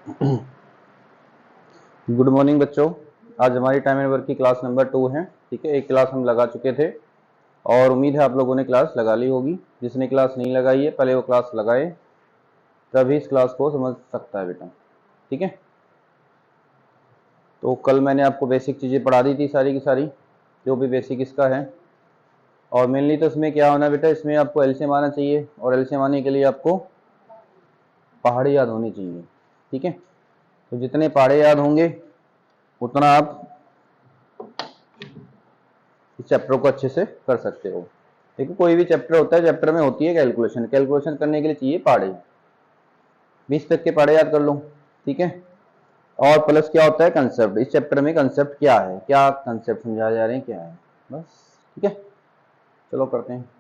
Good morning बच्चों। आज हमारी टाइम एंड वर्क की क्लास नंबर 2 है। ठीक है, एक क्लास हम लगा चुके थे और उम्मीद है आप लोगों ने क्लास लगा ली होगी। जिसने क्लास नहीं लगाई है पहले वो क्लास लगाए, तभी इस क्लास को समझ सकता है बेटा। ठीक है, तो कल मैंने आपको बेसिक चीज़ें पढ़ा दी थी, सारी की सारी जो भी बेसिक इसका है। और मेनली तो इसमें क्या होना बेटा, इसमें आपको एलसीएम आना चाहिए और एलसीएम आने के लिए आपको पहाड़े याद होनी चाहिए। ठीक है, तो जितने पहाड़े याद होंगे उतना आप इस चैप्टर को अच्छे से कर सकते हो। देखो कोई भी चैप्टर होता है, चैप्टर में होती है कैलकुलेशन। कैलकुलेशन करने के लिए चाहिए पहाड़े, 20 तक के पहाड़े याद कर लो। ठीक है, और प्लस क्या होता है कंसेप्ट। इस चैप्टर में कंसेप्ट क्या है, क्या कंसेप्ट समझाए जा रहे हैं, क्या है, बस। ठीक है, चलो करते हैं।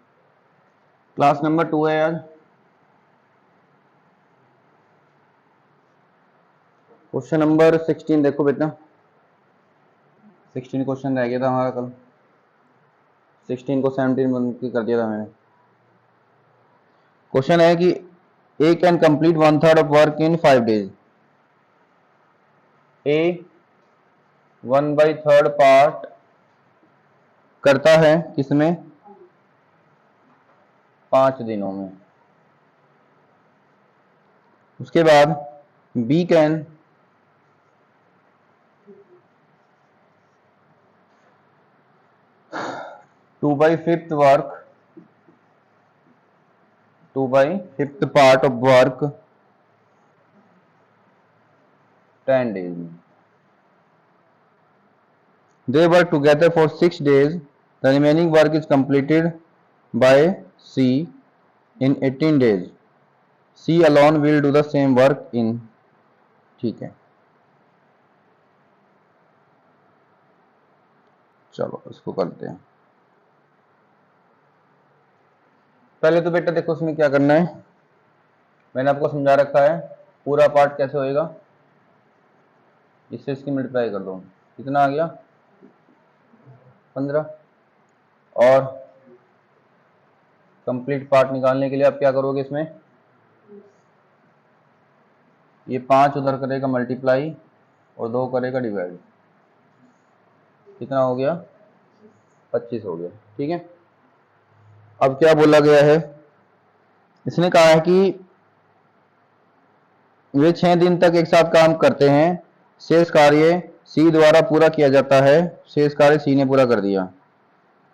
क्लास नंबर 2 है यार। क्वेश्चन नंबर 16 देखो बेटा, 16 क्वेश्चन रह गया था हमारा कल। 16 को 17 बंद कर दिया था मैंने। क्वेश्चन है कि A can complete 1/3 of work in 5 days. A 1/3 part करता है किसमें, 5 दिनों में। उसके बाद B can 2/5 work, 2/5 part of work 10 days में। They work together for 6 days. The remaining work is completed by C in 18 days. C alone will do the same work in। ठीक है, चलो इसको करते हैं। पहले तो बेटा देखो इसमें क्या करना है, मैंने आपको समझा रखा है। पूरा पार्ट कैसे होएगा, इससे इसकी मल्टीप्लाई कर दो, कितना आ गया 15। और कंप्लीट पार्ट निकालने के लिए आप क्या करोगे, इसमें ये 5 उधर करेगा मल्टीप्लाई और 2 करेगा डिवाइड, कितना हो गया 25 हो गया। ठीक है, अब क्या बोला गया है, इसने कहा है कि वे 6 दिन तक एक साथ काम करते हैं। शेष कार्य सी द्वारा पूरा किया जाता है। शेष कार्य सी ने पूरा कर दिया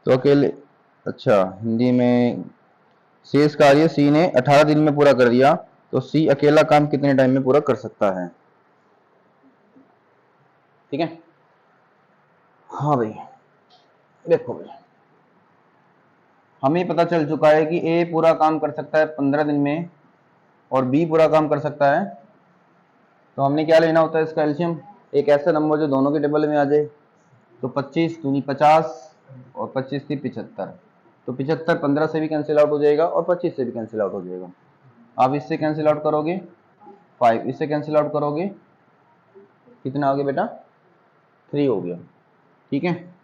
तो अकेले, अच्छा हिंदी में, शेष कार्य सी ने 18 दिन में पूरा कर दिया तो सी अकेला काम कितने टाइम में पूरा कर सकता है। ठीक है, हाँ भाई देखो भाई, हमें पता चल चुका है कि ए पूरा काम कर सकता है 15 दिन में और बी पूरा काम कर सकता है। तो हमने क्या लेना होता है इसका एलसीएम, एक ऐसा नंबर जो दोनों के टेबल में आ जाए। तो 25 दूनी 50 और 25 थी 75। तो 75 15 से भी कैंसिल आउट हो जाएगा और 25 से भी कैंसिल आउट हो जाएगा। आप इससे कैंसिल आउट करोगे 5, इससे कैंसिल आउट करोगे कितना हो गया बेटा 3 हो गया। ठीक है,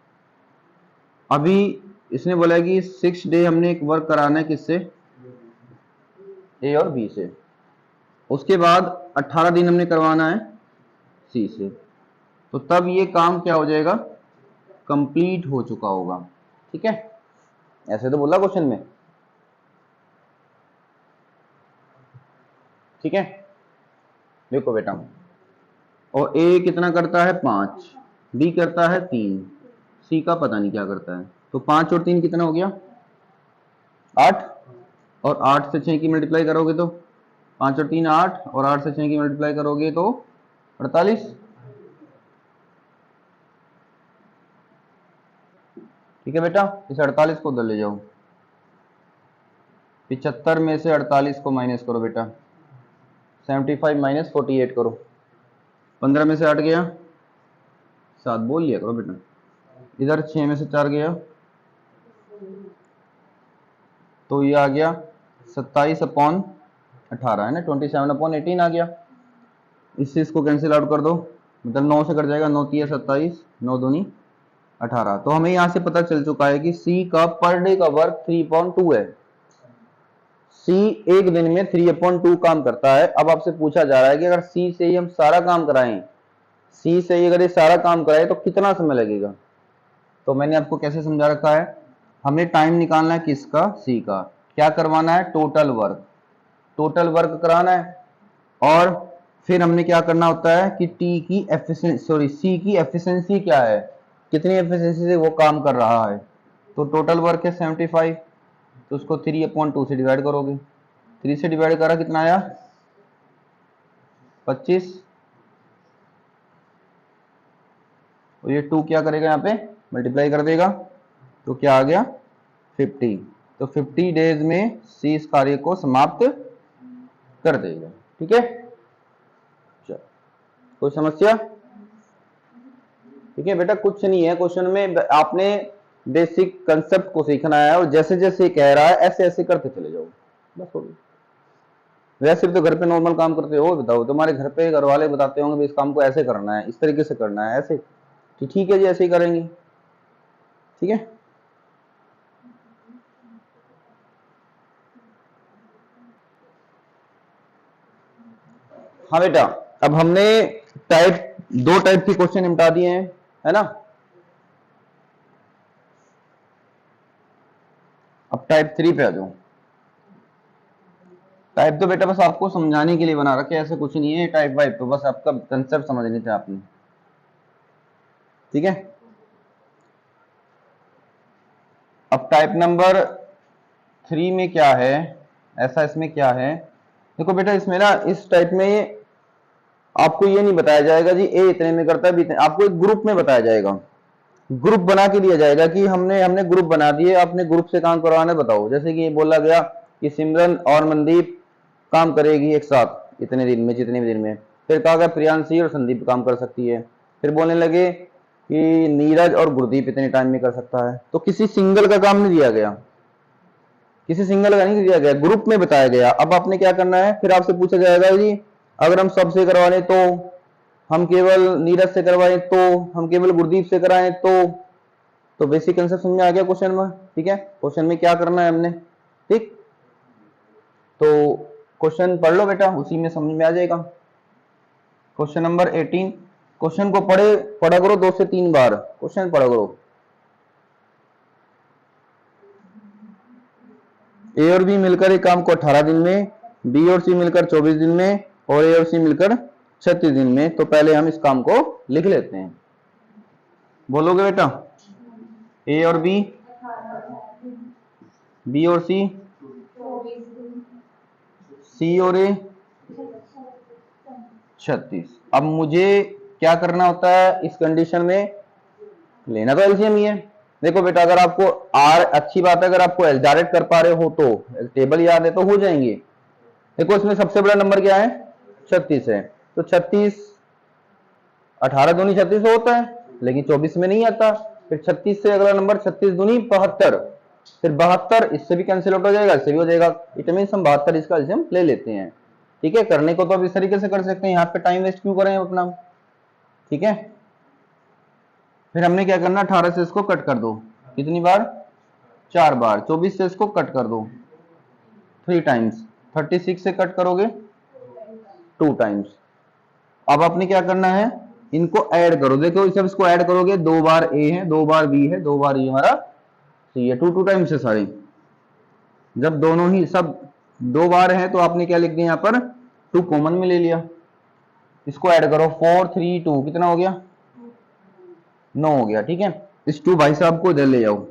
अभी इसने बोला है कि 6 डे हमने एक वर्क कराना है किससे, ए और बी से। उसके बाद 18 दिन हमने करवाना है सी से। तो तब ये काम क्या हो जाएगा, कंप्लीट हो चुका होगा। ठीक है, ऐसे तो बोला क्वेश्चन में। ठीक है, देखो बेटा, और ए कितना करता है 5, बी करता है 3, सी का पता नहीं क्या करता है। तो 5 और 3 कितना हो गया 8, और 8 से 6 की मल्टीप्लाई करोगे तो 5 और 3 8, और 8 से 6 की मल्टीप्लाई करोगे तो 48। ठीक है बेटा, इस 48 को उधर ले जाओ, 75 में से 48 को माइनस करो बेटा, 75 माइनस 48 करो, 15 में से 8 गया 7, बोल लिया करो बेटा। इधर 6 में से 4 गया तो ये आ गया 27/18 है ना, 27/18 आ गया। इससे इसको कैंसिल आउट कर दो, मतलब 9 से कट जाएगा, 9 3 27, 9 दूनी 18। तो हमें यहाँ से पता चल चुका है कि सी का पर डे का वर्क 3/2 है। सी एक दिन में 3/2 काम करता है। अब आपसे पूछा जा रहा है कि अगर सी से ही हम सारा काम कराएं, सी से ही अगर ये सारा काम कराए तो कितना समय लगेगा। तो मैंने आपको कैसे समझा रखा है, हमें टाइम निकालना है किसका, सी का। क्या करवाना है, टोटल वर्क, टोटल वर्क कराना है। और फिर हमने क्या करना होता है कि टी की एफिशिएंसी, सॉरी सी की एफिशिएंसी क्या है, कितनी एफिशिएंसी से वो काम कर रहा है। तो टोटल वर्क है 75, तो उसको 3/2 से डिवाइड करोगे, 3 से डिवाइड करा कितना आया 25, और ये 2 क्या करेगा यहाँ पे मल्टीप्लाई कर देगा, तो क्या आ गया 50। तो 50 डेज में सी इस कार्य को समाप्त कर देगा। ठीक है, चलो कोई समस्या। ठीक है बेटा, कुछ नहीं है क्वेश्चन में, आपने बेसिक कंसेप्ट को सीखना है और जैसे जैसे कह रहा है ऐसे ऐसे करते चले जाओ, बस हो गया। वैसे भी तो घर पे नॉर्मल काम करते हो, बताओ तुम्हारे घर पे घर वाले बताते होंगे इस काम को ऐसे करना है, इस तरीके से करना है, ऐसे, ठीक है जी, ऐसे ही करेंगे। ठीक है, हाँ बेटा, अब हमने दो टाइप के क्वेश्चन निपटा दिए हैं, है ना। अब टाइप 3 पे आ जाओ। टाइप तो बेटा बस आपको समझाने के लिए बना रखे, ऐसे कुछ नहीं है टाइप वाइप, तो बस आपका कंसेप्ट समझने थे आपने। ठीक है, अब टाइप नंबर 3 में क्या है, ऐसा इसमें क्या है, देखो बेटा इसमें ना, इस टाइप में आपको ये नहीं बताया जाएगा जी ए इतने में करता है, आपको एक ग्रुप में बताया जाएगा, ग्रुप बना के दिया जाएगा कि हमने हमने ग्रुप बना दिए, आपने ग्रुप से काम करवाना है, बताओ। जैसे कि ये बोला गया कि सिमरन और मनदीप काम करेगी एक साथ इतने दिन में, जितने भी दिन में। फिर कहा गया प्रियांशी और संदीप काम कर सकती है। फिर बोलने लगे कि नीरज और गुरदीप इतने टाइम में कर सकता है। तो किसी सिंगल का काम नहीं दिया गया, किसी सिंगल का नहीं दिया गया, ग्रुप में बताया गया। अब आपने क्या करना है, फिर आपसे पूछा जाएगा जी अगर हम सबसे करवा लें, तो हम केवल नीरज से करवाएं, तो हम केवल गुरदीप से कराएं, तो बेसिक कंसेप्ट समझ में आ गया क्वेश्चन में। ठीक है, क्वेश्चन में क्या करना है हमने, ठीक। तो क्वेश्चन पढ़ लो बेटा, उसी में समझ में आ जाएगा। क्वेश्चन नंबर 18, क्वेश्चन को पढ़ा करो 2 से 3 बार, क्वेश्चन पढ़ा करो। ए और बी मिलकर एक काम को 18 दिन में, बी और सी मिलकर 24 दिन में, और ए और सी मिलकर 36 दिन में। तो पहले हम इस काम को लिख लेते हैं, बोलोगे बेटा। ए और बी, बी और सी, सी और ए 36। अब मुझे क्या करना होता है इस कंडीशन में, लेना तो एलसीएम ही है। देखो बेटा अगर आपको आर, अच्छी बात है अगर आपको डायरेक्ट कर पा रहे हो तो टेबल याद है तो हो जाएंगे। देखो इसमें सबसे बड़ा नंबर क्या है 36 है, तो 36, 18 दूनी 36 होता है, लेकिन 24 में नहीं आता। फिर 36 से अगला नंबर 36 दूनी 72, फिर 72 इससे भी कैंसिल आउट हो जाएगा, इससे भी हो जाएगा। इट मीन हम 72 इसका एलसीएम ले लेते हैं। ठीक है, करने को तो अब इस तरीके से कर सकते हैं, यहाँ पे टाइम वेस्ट क्यों करें अपना। ठीक है, फिर हमने क्या करना, 18 से इसको कट कर दो, कितनी बार 4 बार। 24 से इसको कट कर दो 3 टाइम्स, 36 से कट करोगे 2 टाइम्स। अब आपने क्या करना है, इनको ऐड करो। देखो जब इसको ऐड करोगे 2 बार ए है, 2 बार बी है, 2 बार ये हमारा सी है, 2 टाइम्स है सारे। जब दोनों ही सब 2 बार है तो आपने क्या लिख दिया यहाँ पर 2 कॉमन में ले लिया। इसको ऐड करो 4 3 2 कितना हो गया 9 हो गया। ठीक है, इस 2 भाई साहब को इधर ले जाओ,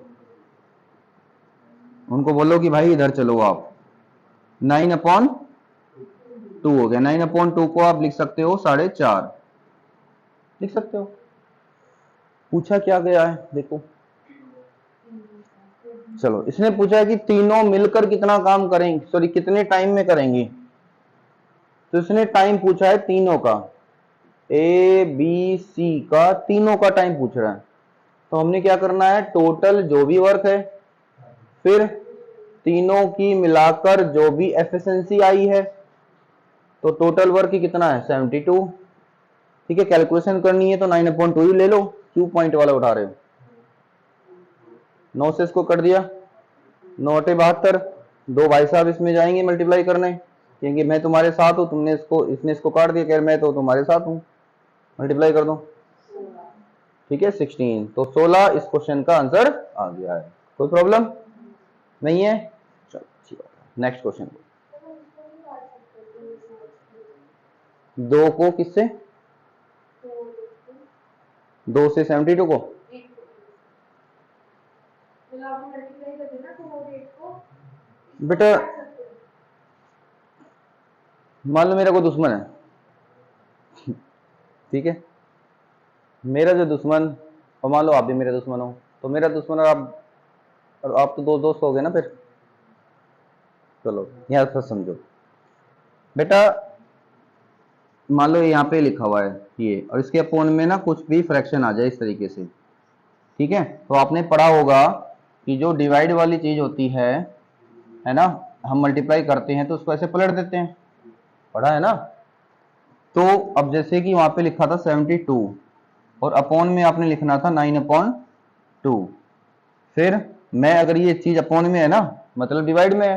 उनको बोलो कि भाई इधर चलो आप, 9/2 हो गया। 9/2 को आप लिख सकते हो 4.5, लिख सकते हो। पूछा क्या गया है देखो, चलो इसने पूछा है कि तीनों मिलकर कितना काम करेंगे, सॉरी कितने टाइम में करेंगी। तो इसने टाइम पूछा है तीनों का, ए बी सी का तीनों का टाइम पूछ रहा है। तो हमने क्या करना है, टोटल जो भी वर्क है, फिर तीनों की मिलाकर जो भी एफिशिएंसी आई है, तो टोटल वर्क की कितना है 72। ठीक है, कैलकुलेशन करनी है तो 9/2 ले लो, क्यों पॉइंट वाला उठा रहे हो। 9 से इसको कर दिया, 9 × 8 = 72, दो भाई साहब इसमें जाएंगे मल्टीप्लाई करने, क्योंकि मैं तुम्हारे साथ हूँ, तुमने इसने इसको काट दिया, कह मैं तो तुम्हारे साथ हूँ, मल्टीप्लाई कर दो। ठीक है 16, तो 16 इस क्वेश्चन का आंसर आ गया है। कोई प्रॉब्लम नहीं है। चलो अच्छी बात है, नेक्स्ट क्वेश्चन। दो को किससे, 2 से 72 को बेटा, मान लो मेरा कोई दुश्मन है, ठीक है, मेरा जो दुश्मन, और मान लो आप भी मेरे दुश्मन हो, तो मेरा दुश्मन और आप तो दो दोस्त हो गए ना फिर। चलो यहां से समझो बेटा, मान लो यहाँ पे लिखा हुआ है ये, और इसके अपोन में ना कुछ भी फ्रैक्शन आ जाए इस तरीके से, ठीक है, तो आपने पढ़ा होगा कि जो डिवाइड वाली चीज होती है ना, हम मल्टीप्लाई करते हैं तो उसको ऐसे पलट देते हैं, पढ़ा है ना। तो अब जैसे कि वहां पे लिखा था 72, और अपॉन में आपने लिखना था 9/2। फिर मैं अगर ये चीज अपॉन में है ना, मतलब डिवाइड में है,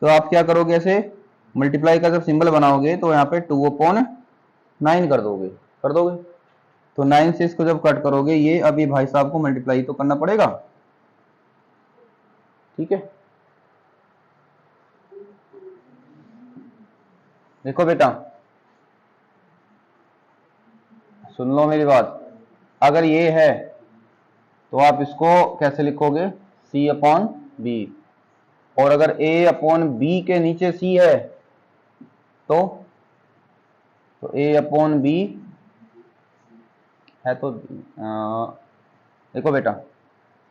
तो आप क्या करोगे, ऐसे मल्टीप्लाई का जब सिंबल बनाओगे तो यहाँ पे 2/9 कर दोगे, तो 9 से इसको जब कट करोगे, ये अभी भाई साहब को मल्टीप्लाई तो करना पड़ेगा, ठीक है। देखो बेटा, सुन लो मेरी बात, अगर ये है तो आप इसको कैसे लिखोगे, C/B, और अगर A/B के नीचे C है तो A/B है तो देखो बेटा,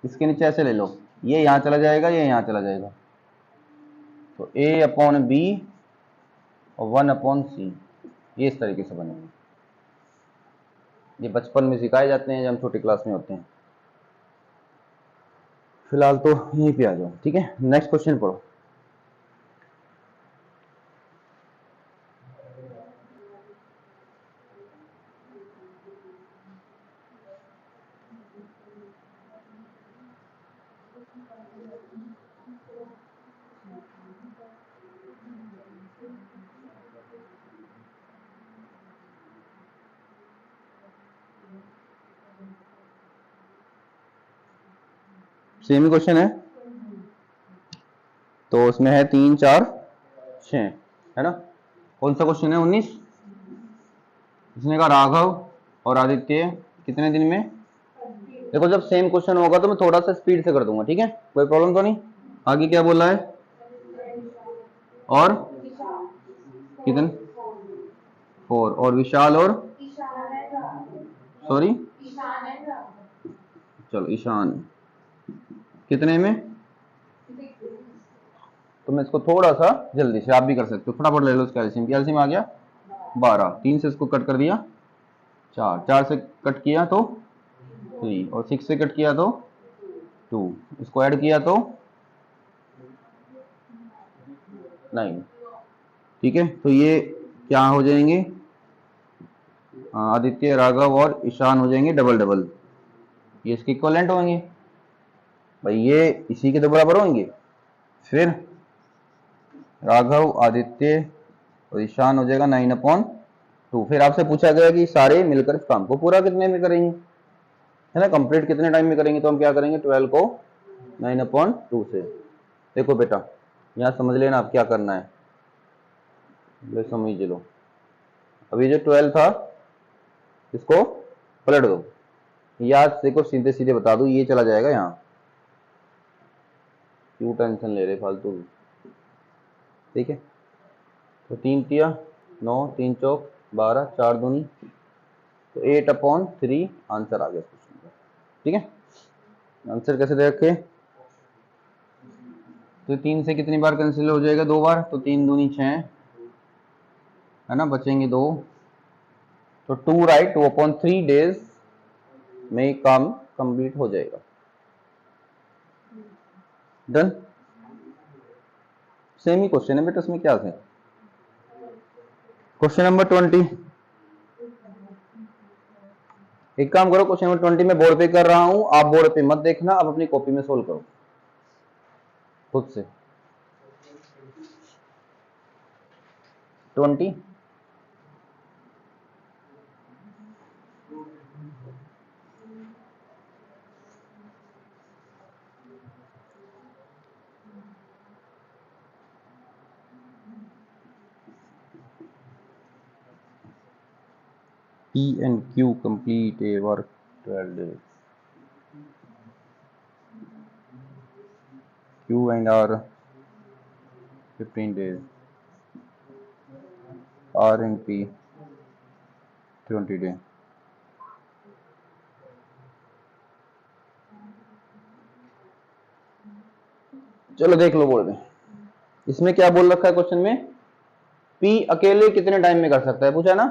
इसके नीचे ऐसे ले लो, ये यहां चला जाएगा, ये यहां चला जाएगा, तो A/B और 1/C, ये इस तरीके से बनेंगे। ये बचपन में सिखाए जाते हैं जब हम छोटी क्लास में होते हैं। फिलहाल तो यहीं पे आ जाओ, ठीक है, नेक्स्ट क्वेश्चन पढ़ो। सेम क्वेश्चन है, तो उसमें है 3 4 6, है ना। कौन सा क्वेश्चन है, 19। इसने कहा राघव और आदित्य कितने दिन में, देखो जब सेम क्वेश्चन होगा तो मैं थोड़ा सा स्पीड से कर दूंगा, ठीक है, कोई प्रॉब्लम तो नहीं। आगे क्या बोला है, और कितने, 4, और विशाल और, सॉरी, चलो ईशान कितने में, तो मैं इसको थोड़ा सा जल्दी से, आप भी कर सकते हो, फटाफट ले लो इसका एलसीएम, एलसीएम आ गया 12, 3 से इसको कट कर दिया 4, 4 से कट किया तो 3, और 6 से कट किया तो 2, इसको ऐड किया तो 9, ठीक है। तो ये क्या हो जाएंगे, आदित्य, राघव और ईशान हो जाएंगे डबल डबल, ये इसके इक्वलेंट होंगे भाई, ये इसी के तो बराबर होंगे। फिर राघव, आदित्य और ईशान हो जाएगा 9/2। फिर आपसे पूछा गया कि सारे मिलकर इस काम को पूरा कितने में करेंगे, है ना, कंप्लीट कितने टाइम में करेंगे, तो हम क्या करेंगे, 12 को 9/2 से। देखो बेटा यहाँ समझ लेना आप क्या करना है, समझ लो, अभी जो 12 था इसको पलट दो, याद देखो सीधे सीधे बता दो, ये चला जाएगा यहाँ, क्यों टेंशन ले रहे फालतू, ठीक है। तो 3 तिया 9, 3 चौक 12, 4 दूनी, तो 8/3 आंसर आ गया क्वेश्चन का, ठीक है। आंसर कैसे दे रखे, तो 3 से कितनी बार कैंसिल हो जाएगा, 2 बार, तो 3 दूनी 6, है ना, बचेंगे 2, तो 2 राइट, 2/3 डेज में काम कंप्लीट हो जाएगा, डन। सेम ही क्वेश्चन है बेटा, इसमें क्या है। क्वेश्चन नंबर 20, एक काम करो, क्वेश्चन नंबर 20 में बोर्ड पे कर रहा हूं, आप बोर्ड पे मत देखना, आप अपनी कॉपी में सोल्व करो खुद से। 20, P and Q complete a work 12 days. Q and R 15 days. R and P 20 days. चलो देख लो बोल रहे, इसमें क्या बोल रखा है क्वेश्चन में, P अकेले कितने टाइम में कर सकता है, पूछा ना,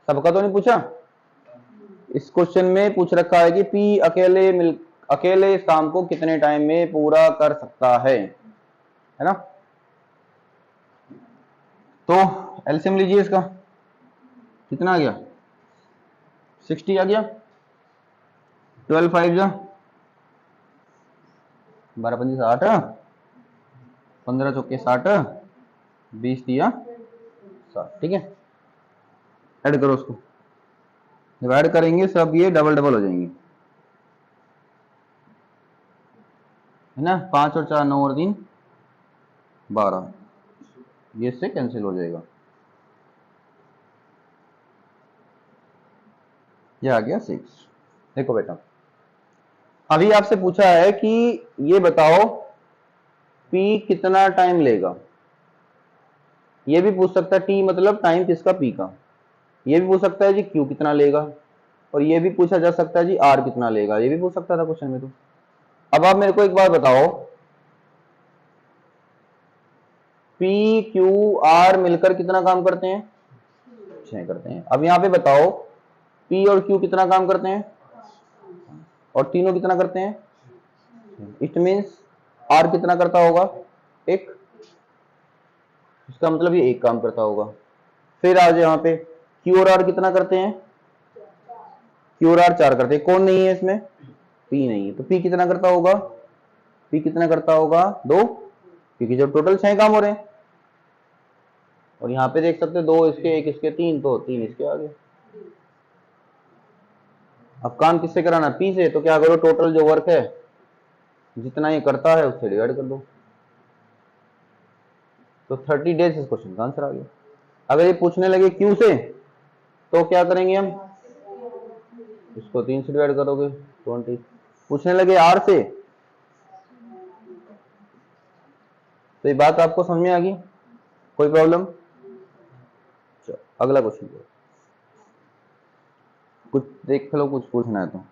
सबका तो नहीं पूछा। इस क्वेश्चन में पूछ रखा है कि P अकेले इस काम को कितने टाइम में पूरा कर सकता है ना। तो एलसीएम लीजिए इसका, कितना आ गया 60 आ गया, 12 5 जा 12 5 60, 15 चौके 60, 20 दिया 60, ठीक है। ऐड करो उसको, जब ऐड करेंगे सब ये डबल डबल हो जाएंगे, है ना। 5 और 4 9 और 3 12, ये इससे कैंसिल हो जाएगा, ये आ गया 6। देखो बेटा, अभी आपसे पूछा है कि ये बताओ P कितना टाइम लेगा, ये भी पूछ सकता है, T मतलब टाइम किसका, P का। ये भी पूछ सकता है जी Q कितना लेगा, और ये भी पूछा जा सकता है जी R कितना लेगा, ये भी पूछ सकता था क्वेश्चन में। तो अब आप मेरे को एक बात बताओ, P Q R मिलकर कितना काम करते हैं, 6 करते हैं। अब यहाँ पे बताओ P और Q कितना काम करते हैं, और तीनों कितना करते हैं, इट मीन्स R कितना करता होगा, एक, इसका मतलब ये एक काम करता होगा। फिर आज यहाँ पे Q और R कितना करते हैं, Q और R 4 करते हैं। कौन नहीं है इसमें, P नहीं है, तो P कितना करता होगा, P कितना करता होगा 2, क्योंकि जब टोटल 6 काम हो रहे हैं। और यहाँ पे देख सकते हो 2 इसके 1 इसके 3, तो 3 इसके आगे। अब काम किससे कराना, P से, तो क्या करो, टोटल जो वर्क है जितना ये करता है उससे डिवाइड कर दो, तो 30 डेज इस क्वेश्चन का आंसर आ गया। अगर ये पूछने लगे Q से तो क्या करेंगे हम, इसको 3 से डिवाइड करोगे 20। पूछने लगे R से तो ये बात आपको समझ में आ गई, कोई प्रॉब्लम। चलो अगला क्वेश्चन, कुछ देख लो, कुछ पूछना है तो।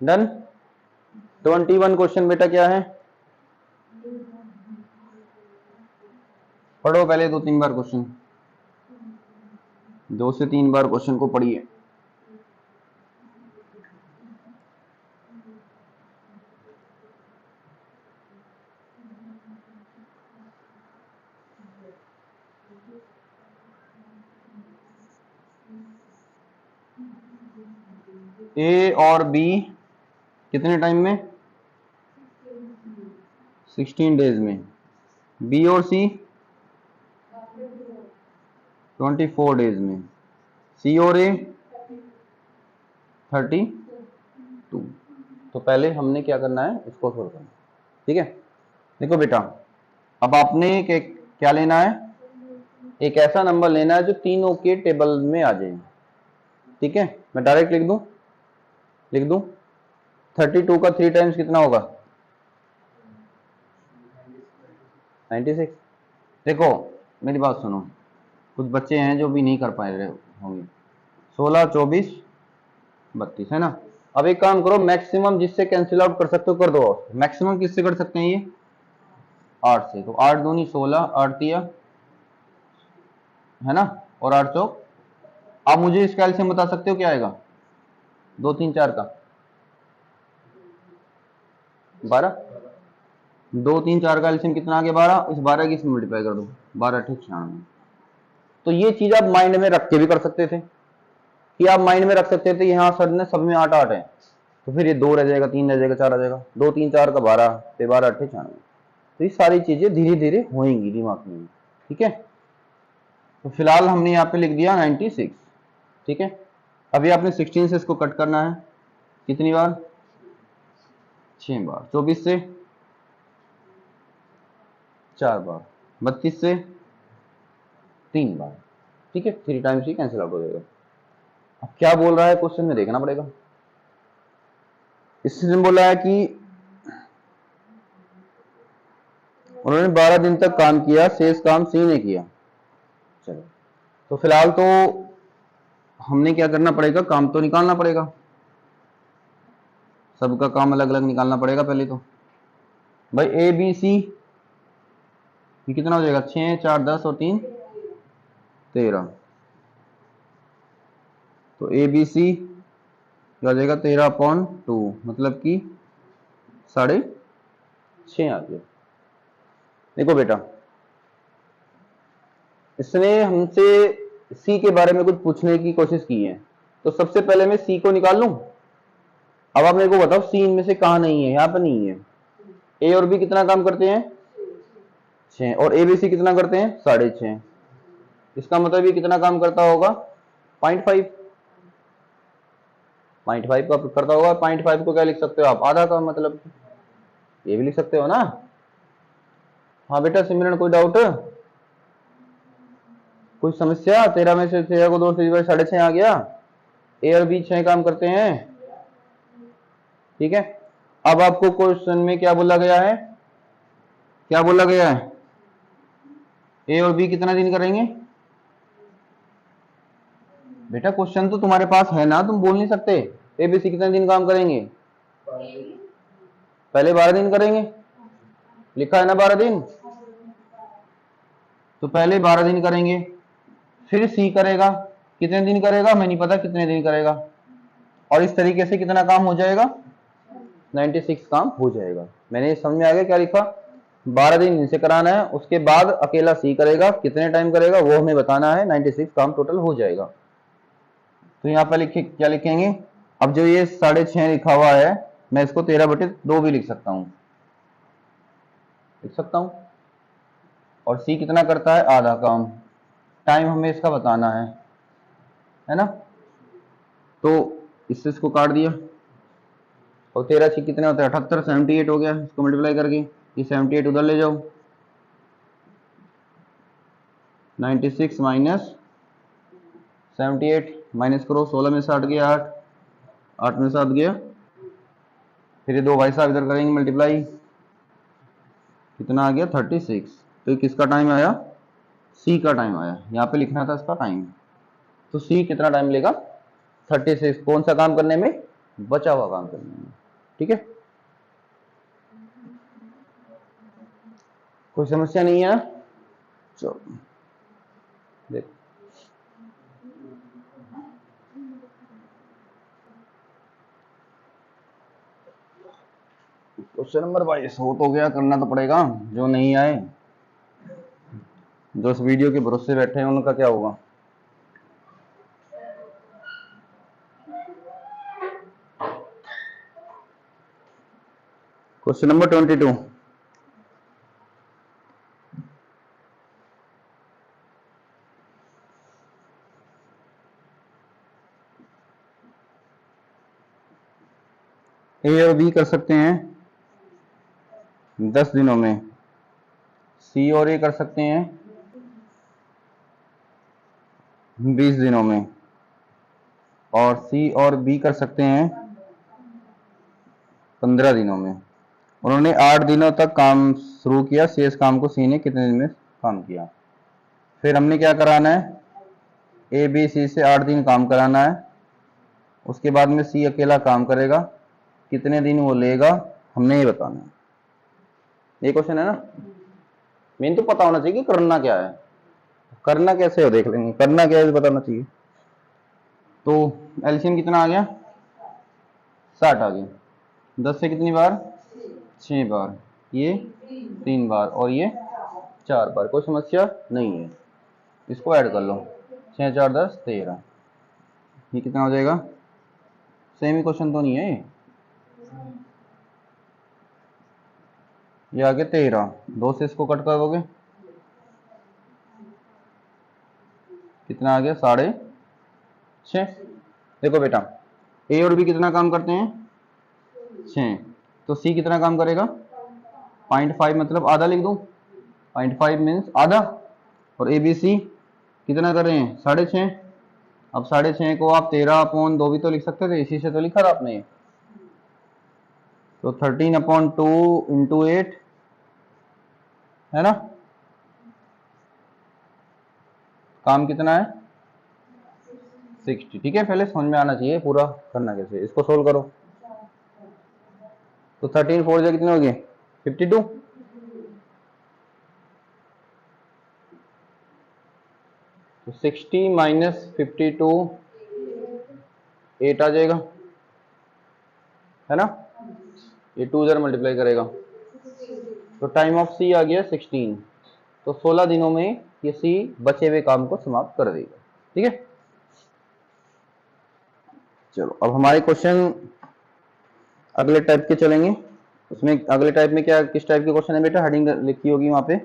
डन। 21 क्वेश्चन बेटा क्या है, पढ़ो पहले 2-3 बार क्वेश्चन, 2 से 3 बार क्वेश्चन को पढ़िए। A और B कितने टाइम में, 16 डेज में। B और C 24 डेज में। C और A 32। तो पहले हमने क्या करना है, इसको सोल्व करना, ठीक है। देखो बेटा, अब आपने क्या लेना है, एक ऐसा नंबर लेना है जो तीनों के टेबल में आ जाए, ठीक है। मैं डायरेक्ट लिख दूं 32 का 3 टाइम्स कितना होगा, 96। देखो मेरी बात सुनो, कुछ बच्चे हैं जो भी नहीं कर पाए रहे होंगे, 16 24 32 है ना। अब एक काम करो, मैक्सिमम जिससे कैंसिल आउट कर सकते हो कर दो, मैक्सिमम किससे कर सकते हैं, ये 8 से, तो 8 दूनी 16, 8 दिया है ना, और 8 चौक। आप मुझे इस कैलसियम बता सकते हो क्या आएगा, 2 3 4 का, 12, 2 3 4 का एलसीएम कितना आ गया 12, इस 12 की इसमें मल्टीप्लाई कर दो, 12 ठीक 96। तो ये चीज आप माइंड में रख के भी कर सकते थे, कि आप माइंड में रख सकते थे यहाँ सर ने सब में 8 8 है, तो फिर ये 2 रह जाएगा, 3 रह जाएगा, 4 आ जाएगा, 2 3 4 का 12, फिर 12 8 96। तो ये सारी चीजें धीरे धीरे होंगी दिमाग में, ठीक है। तो फिलहाल हमने यहाँ पे लिख दिया 96, ठीक है। अभी आपने 16 से इसको कट करना है, कितनी बार, 6 बार, 24 से 4 बार, 32 से 3 बार, ठीक है, 3 टाइम्स ही कैंसिल आउट हो जाएगा। अब क्या बोल रहा है क्वेश्चन में देखना पड़ेगा। इसने बोला है कि उन्होंने 12 दिन तक काम किया, शेष काम सी ने किया। चलो, तो फिलहाल तो हमने क्या करना पड़ेगा, काम तो निकालना पड़ेगा, सबका काम अलग अलग निकालना पड़ेगा पहले तो। भाई ए बी सी ये कितना हो जाएगा, 6 4 10 और 3 13, तो ए बी सी क्या हो जाएगा 13/2, मतलब कि 6.5 आ गया। देखो बेटा, इसने हमसे सी के बारे में कुछ पूछने की कोशिश की है, तो सबसे पहले मैं सी को निकाल लूं। अब आप मेरे को बताओ सी इनमें से कहां नहीं है, यहाँ पे नहीं है। ए और बी कितना काम करते हैं, 6, और ए बी सी कितना करते हैं, 6.5। इसका मतलब ये कितना काम करता होगा, 0.5 का करता होगा। 0.5 को क्या लिख सकते हो आप, आधा का, मतलब ये भी लिख सकते हो ना। हाँ बेटा सिमरन, कोई डाउट, कोई समस्या। 13 में से 13 को 2 से 6.5 आ गया। ए और बी 6 काम करते हैं, ठीक है। अब आपको क्वेश्चन में क्या बोला गया है, क्या बोला गया है, ए और बी कितना दिन करेंगे। बेटा क्वेश्चन तो तुम्हारे पास है ना, तुम बोल नहीं सकते। ए बी सी कितने दिन काम करेंगे, पहले 12 दिन करेंगे, लिखा है ना 12 दिन, तो पहले 12 दिन करेंगे, फिर सी करेगा, कितने दिन करेगा हमें नहीं पता कितने दिन करेगा, और इस तरीके से कितना काम हो जाएगा, 96 काम हो जाएगा। मैंने समझ में आ गया क्या लिखा, 12 दिन इनसे कराना है, उसके बाद अकेला सी करेगा, कितने टाइम करेगा वो हमें बताना है, 96 काम टोटल हो जाएगा। तो यहाँ पर लिखे क्या लिखेंगे, अब जो ये 6.5 लिखा हुआ है, मैं इसको 13/2 भी लिख सकता हूँ, लिख सकता हूँ। और सी कितना करता है, आधा काम, टाइम हमें इसका बताना है ना। तो इससे इसको काट दिया, और 13 6 कितने होते हैं, 78, 78 हो गया। इसको मल्टीप्लाई करके ये 78 उधर ले जाओ, 96 माइनस 78 माइनस करो, 16 में 7 गया 8, 8 में 7 गया, फिर ये 2 भाई साहब इधर करेंगे मल्टीप्लाई, कितना आ गया 36। तो ये किसका टाइम आया, सी का टाइम आया, यहाँ पे लिखना था इसका टाइम। तो सी कितना टाइम लेगा, 36, कौन सा काम करने में, बचा हुआ काम करने में, ठीक है। कोई समस्या नहीं है, चलो देख क्वेश्चन नंबर 22 हो तो गया, करना तो पड़ेगा, जो नहीं आए, जो इस वीडियो के भरोसे बैठे हैं उनका क्या होगा। क्वेश्चन नंबर 22, ए और बी कर सकते हैं 10 दिनों में, सी और ए कर सकते हैं 20 दिनों में, और सी और बी कर सकते हैं 15 दिनों में। उन्होंने 8 दिनों तक काम शुरू किया, शेष काम को सी ने कितने दिन में काम किया। फिर हमने क्या कराना है, ए बी सी से 8 दिन काम कराना है, उसके बाद में सी अकेला काम करेगा, कितने दिन वो लेगा हमने ये बताना है। ये क्वेश्चन है ना, मेन तो पता होना चाहिए कि करना क्या है, करना कैसे हो देख लेंगे, करना क्या है बताना चाहिए। तो एलसीएम कितना आ गया, 60 आ गया, 10 से कितनी बार, 6 बार, ये 3 बार और ये 4 बार। कोई समस्या नहीं है। इसको ऐड कर लो, 6 4 10 13। ये कितना हो जाएगा? सेम ही क्वेश्चन तो नहीं है ये आगे 13, 2 से इसको कट कर दोगे, कितना आ गया? 6.5। देखो बेटा, ए और बी कितना काम करते हैं? 6। तो सी कितना काम करेगा? 0.5, मतलब आधा लिख दूं। 0.5 मीन्स आधा। और ए बी सी कितना कर रहे हैं? 6.5। अब 6.5 को आप 13/2 भी तो लिख सकते थे, इसी से तो लिखा था आपने। तो 13/2 इंटू 8 है ना। काम कितना है? 60। ठीक है, पहले समझ में आना चाहिए पूरा करना कैसे। इसको सोल्व करो तो 13 4 कितने हो गए? 52। तो 60 माइनस 52 8 आ जाएगा, है ना। ये 2 इधर मल्टीप्लाई करेगा तो टाइम ऑफ सी आ गया 16। तो 16 दिनों में ये सी बचे हुए काम को समाप्त कर देगा। ठीक है, चलो अब हमारे क्वेश्चन अगले टाइप के चलेंगे। उसमें अगले टाइप में क्या, किस टाइप के क्वेश्चन है बेटा? हेडिंग लिखी होगी वहां पे,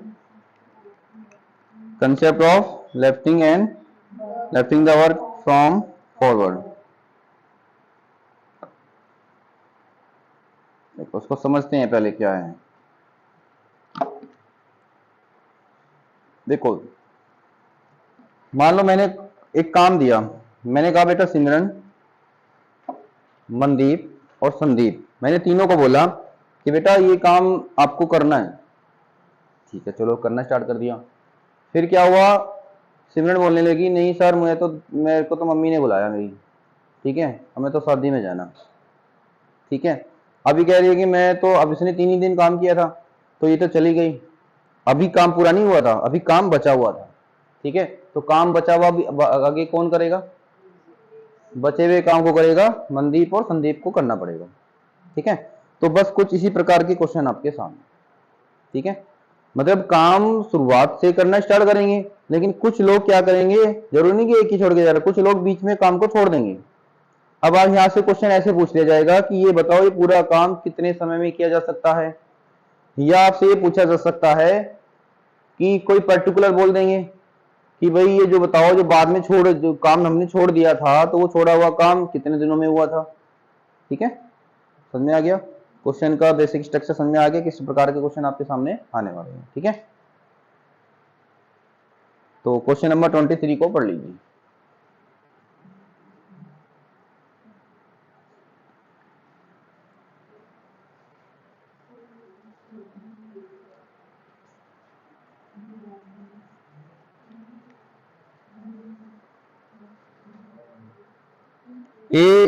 concept of lifting the work from forward. देखो उसको समझते हैं पहले क्या है। देखो मान लो मैंने एक काम दिया, मैंने कहा बेटा सिमरन, मनदीप और संदीप, मैंने तीनों को बोला कि बेटा ये काम आपको करना है। ठीक है, चलो करना स्टार्ट कर दिया। फिर क्या हुआ? सिमरन बोलने लगी नहीं सर, मेरे को तो मम्मी ने बुलाया मेरी, ठीक है, हमें तो शादी में जाना। ठीक है, अभी कह रही है कि मैं तो, अब इसने 3 ही दिन काम किया था तो ये तो चली गई, अभी काम पूरा नहीं हुआ था, अभी काम बचा हुआ था। ठीक है, तो काम बचा हुआ भी आगे कौन करेगा? बचे हुए काम को करेगा मनदीप और संदीप को करना पड़ेगा। ठीक है, तो बस कुछ इसी प्रकार के क्वेश्चन आपके सामने। ठीक है, मतलब काम शुरुआत से करना स्टार्ट करेंगे, लेकिन कुछ लोग क्या करेंगे, जरूरी नहीं कि एक ही छोड़ के जा रहे, कुछ लोग बीच में काम को छोड़ देंगे। अब आप यहां से क्वेश्चन ऐसे पूछ लिया जाएगा कि ये बताओ ये पूरा काम कितने समय में किया जा सकता है, या आपसे ये पूछा जा सकता है कि कोई पर्टिकुलर बोल देंगे कि भाई ये जो बताओ जो बाद में जो काम हमने छोड़ दिया था तो वो छोड़ा हुआ काम कितने दिनों में हुआ था। ठीक है, समझ में आ गया? क्वेश्चन का बेसिक स्ट्रक्चर समझ में आ गया, किस प्रकार के क्वेश्चन आपके सामने आने वाले हैं। ठीक है, तो क्वेश्चन नंबर 23 को पढ़ लीजिए। A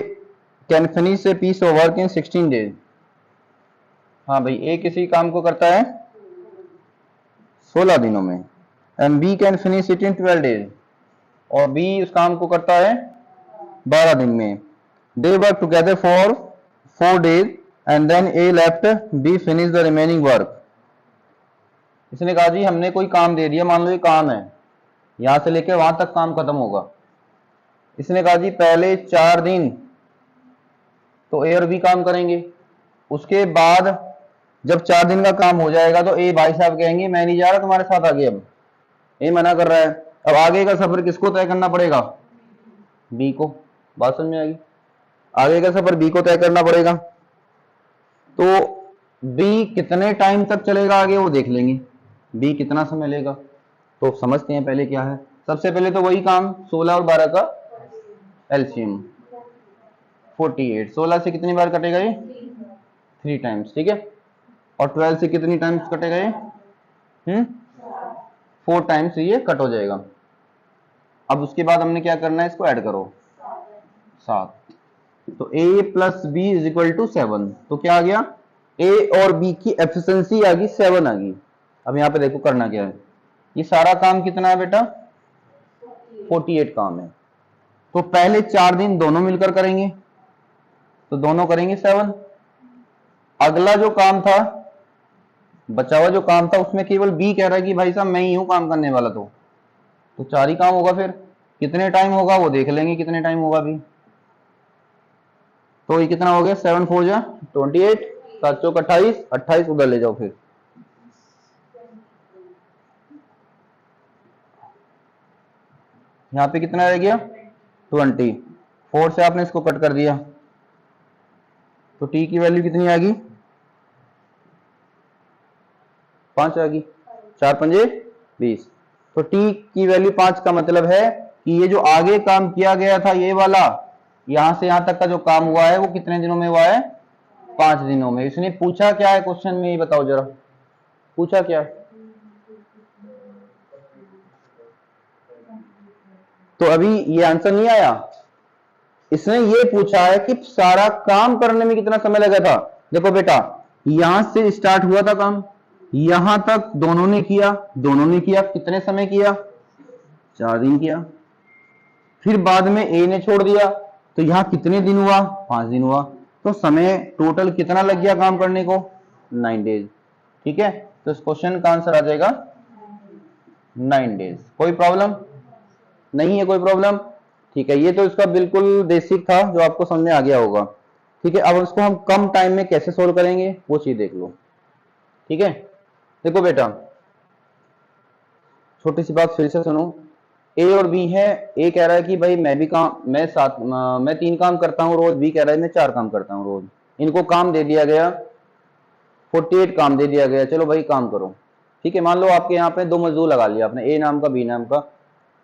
can finish a piece of work in 16 days. हाँ भाई, ए किसी काम को करता है 16 दिनों में, and B can finish it in 12 days, और बी उस काम को करता है 12 दिन में। They work together for 4 days and then A left B finish the remaining work. इसने कहा जी हमने कोई काम दे दिया, मान लो ये काम है, यहां से लेकर वहां तक काम खत्म होगा। इसने कहा जी पहले 4 दिन तो ए और बी काम करेंगे, उसके बाद जब 4 दिन का काम हो जाएगा तो ए भाई साहब कहेंगे मैं नहीं जा रहा तुम्हारे साथ आगे, अब ए मना कर रहा है। अब आगे का सफर किसको तय करना पड़ेगा? बी को। बात समझ में आएगी? आगे का सफर बी को तय करना पड़ेगा। तो बी कितने टाइम तक चलेगा आगे वो देख लेंगे, बी कितना समय लेगा। तो समझते हैं पहले क्या है। सबसे पहले तो वही काम 16 और 12 का एलसीएम 48। 16 से कितनी बार कटेगा ये? 3 टाइम्स। ठीक है, और 12 से कितनी टाइम्स कटेगा ये? 4 टाइम्स ये कट हो जाएगा। अब उसके बाद हमने क्या करना है, इसको ऐड करो 7। तो a प्लस बी इज इक्वल टू 7। तो क्या आ गया? a और b की एफिशिएंसी आ गई 7 आ गई। अब यहां पे देखो करना क्या है, ये सारा काम कितना है बेटा? 48 काम है। तो पहले 4 दिन दोनों मिलकर करेंगे, तो दोनों करेंगे 7। अगला जो काम था बचा हुआ जो काम था उसमें केवल बी कह रहा है कि भाई साहब मैं ही हूं काम करने वाला, तो 4 ही काम होगा। फिर कितने टाइम होगा वो देख लेंगे, कितने टाइम होगा अभी। तो ये कितना हो गया, 7 4 जा 28, 7 चौक 28, 28 उधर ले जाओ। फिर यहाँ पे कितना रह गया 20, 4 से आपने इसको कट कर दिया तो टी की वैल्यू कितनी आ गई, 5 आ गई, 4 पंजे 20। तो टी की वैल्यू 5 का मतलब है कि ये जो आगे काम किया गया था ये वाला, यहां से यहां तक का जो काम हुआ है वो कितने दिनों में हुआ है, 5 दिनों में। इसने पूछा क्या है क्वेश्चन में, ये बताओ जरा, पूछा क्या है। तो अभी ये आंसर नहीं आया, इसने ये पूछा है कि सारा काम करने में कितना समय लगा था। देखो बेटा, यहां से स्टार्ट हुआ था काम, यहां तक दोनों ने किया, कितने समय किया, 4 दिन किया। फिर बाद में ए ने छोड़ दिया, तो यहां कितने दिन हुआ, 5 दिन हुआ। तो समय टोटल कितना लग गया काम करने को, 9 डेज। ठीक है, तो इस क्वेश्चन का आंसर आ जाएगा 9 डेज। कोई प्रॉब्लम नहीं है, कोई प्रॉब्लम। ठीक है, ये तो इसका बिल्कुल बेसिक था जो आपको समझ में आ गया होगा। ठीक है, अब इसको हम कम टाइम में कैसे सोल्व करेंगे वो चीज देख लो। ठीक है, देखो बेटा, छोटी सी बात फिर से सुनो। ए और बी है, ए कह रहा है कि भाई मैं 3 काम करता हूं रोज, बी कह रहा है मैं 4 काम करता हूं रोज। इनको काम दे दिया गया, 48 काम दे दिया गया, चलो भाई काम करो। ठीक है, मान लो आपके यहाँ पे 2 मजदूर लगा लिया आपने, ए नाम का बी नाम का।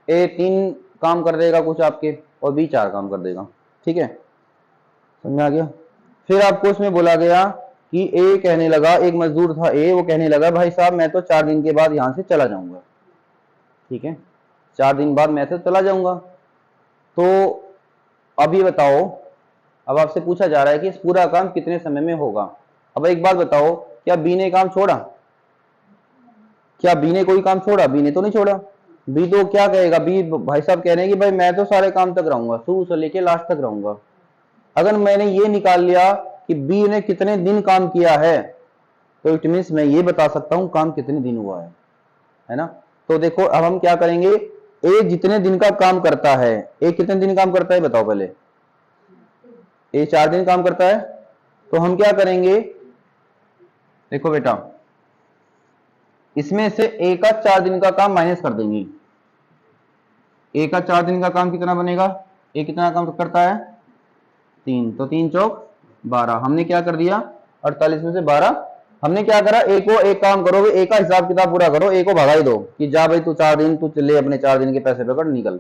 ए 3 काम कर देगा कुछ आपके, और बी 4 काम कर देगा। ठीक है, समझ आ गया। फिर आपको उसमें बोला गया कि ए कहने लगा, एक मजदूर था ए, वो कहने लगा भाई साहब मैं तो 4 दिन के बाद यहां से चला जाऊंगा। ठीक है, 4 दिन बाद मैं तो चला जाऊंगा। तो अब ये बताओ, अब आपसे पूछा जा रहा है कि इस पूरा काम कितने समय में होगा। अब एक बात बताओ, क्या बी ने काम छोड़ा, क्या बी ने कोई काम छोड़ा, बी ने तो नहीं छोड़ा। बी तो क्या कहेगा, बी भाई साहब कह रहे हैं कि भाई मैं तो सारे काम तक रहूंगा, शुरू से लेके लास्ट तक रहूंगा। अगर मैंने ये निकाल लिया कि बी ने कितने दिन काम किया है, तो इट मीन्स मैं ये बता सकता हूं काम कितने दिन हुआ है ना। तो देखो अब हम क्या करेंगे, ए जितने दिन का काम करता है, ए कितने दिन काम करता है बताओ पहले, ए 4 दिन काम करता है। तो हम क्या करेंगे, देखो बेटा, इसमें से ए का 4 दिन का काम माइनस कर देंगे। ए का 4 दिन का काम कितना बनेगा, ए कितना काम करता है 3, तो 3 चौक 12। हमने क्या कर दिया, 48 में से 12 हमने क्या करा, ए को एक काम करोगे, ए का हिसाब किताब पूरा करो, ए को भगा ही दो कि जा भाई तू 4 दिन तू चले अपने 4 दिन के पैसे पकड़ निकल।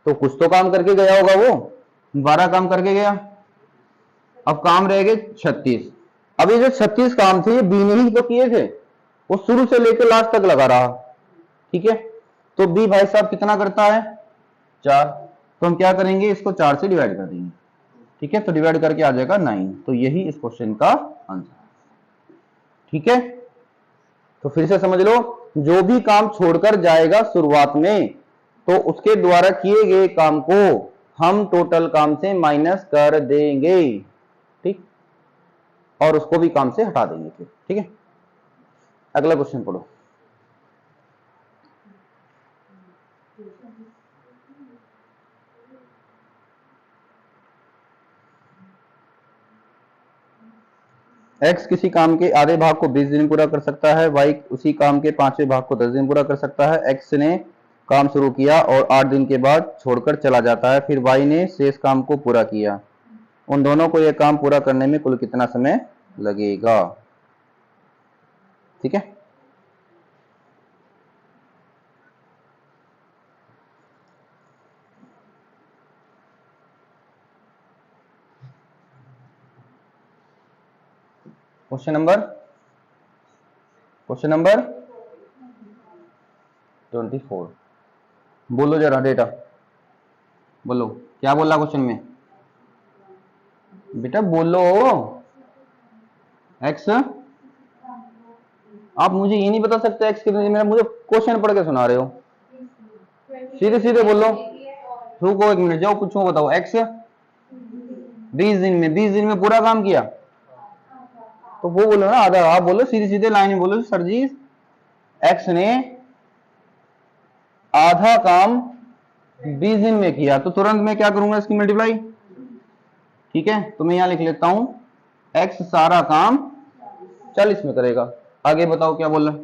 तो कुछ तो काम करके गया होगा वो, 12 काम करके गया। अब काम रह गए 36। अब ये जो 36 काम थे ये बी ने ही तो किए थे, वो शुरू से लेकर लास्ट तक लगा रहा। ठीक है, तो बी भाई साहब कितना करता है 4, तो हम क्या करेंगे इसको 4 से डिवाइड कर देंगे। ठीक है, तो डिवाइड करके आ जाएगा 9। तो यही इस क्वेश्चन का आंसर। ठीक है, तो फिर से समझ लो, जो भी काम छोड़कर जाएगा शुरुआत में, तो उसके द्वारा किए गए काम को हम टोटल काम से माइनस कर देंगे। ठीक, और उसको भी काम से हटा देंगे फिर। ठीक है, अगला क्वेश्चन पढ़ो। एक्स किसी काम के आधे भाग को 20 दिन में पूरा कर सकता है, वाई उसी काम के 5वें भाग को 10 दिन में पूरा कर सकता है। एक्स ने काम शुरू किया और 8 दिन के बाद छोड़कर चला जाता है, फिर वाई ने शेष काम को पूरा किया। उन दोनों को यह काम पूरा करने में कुल कितना समय लगेगा। ठीक है, क्वेश्चन नंबर 24 बोलो जरा डेटा, बोलो क्या बोला क्वेश्चन में, बेटा बोलो। एक्स, आप मुझे ये नहीं बता सकते एक्स कितने दिन में, मुझे क्वेश्चन पढ़ के सुना रहे हो, सीधे सीधे बोलो। रुको 1 मिनट, जाओ पूछो बताओ। एक्स 20 दिन में पूरा काम किया, तो वो बोलो ना आधा, आप बोलो सीधे सीधे लाइन में बोलो सर जी एक्स ने आधा काम 20 दिन में किया, तो तुरंत मैं क्या करूंगा इसकी मल्टीप्लाई। ठीक है, तो मैं यहां लिख लेता हूं एक्स सारा काम 40 में करेगा। आगे बताओ क्या बोल रहा है।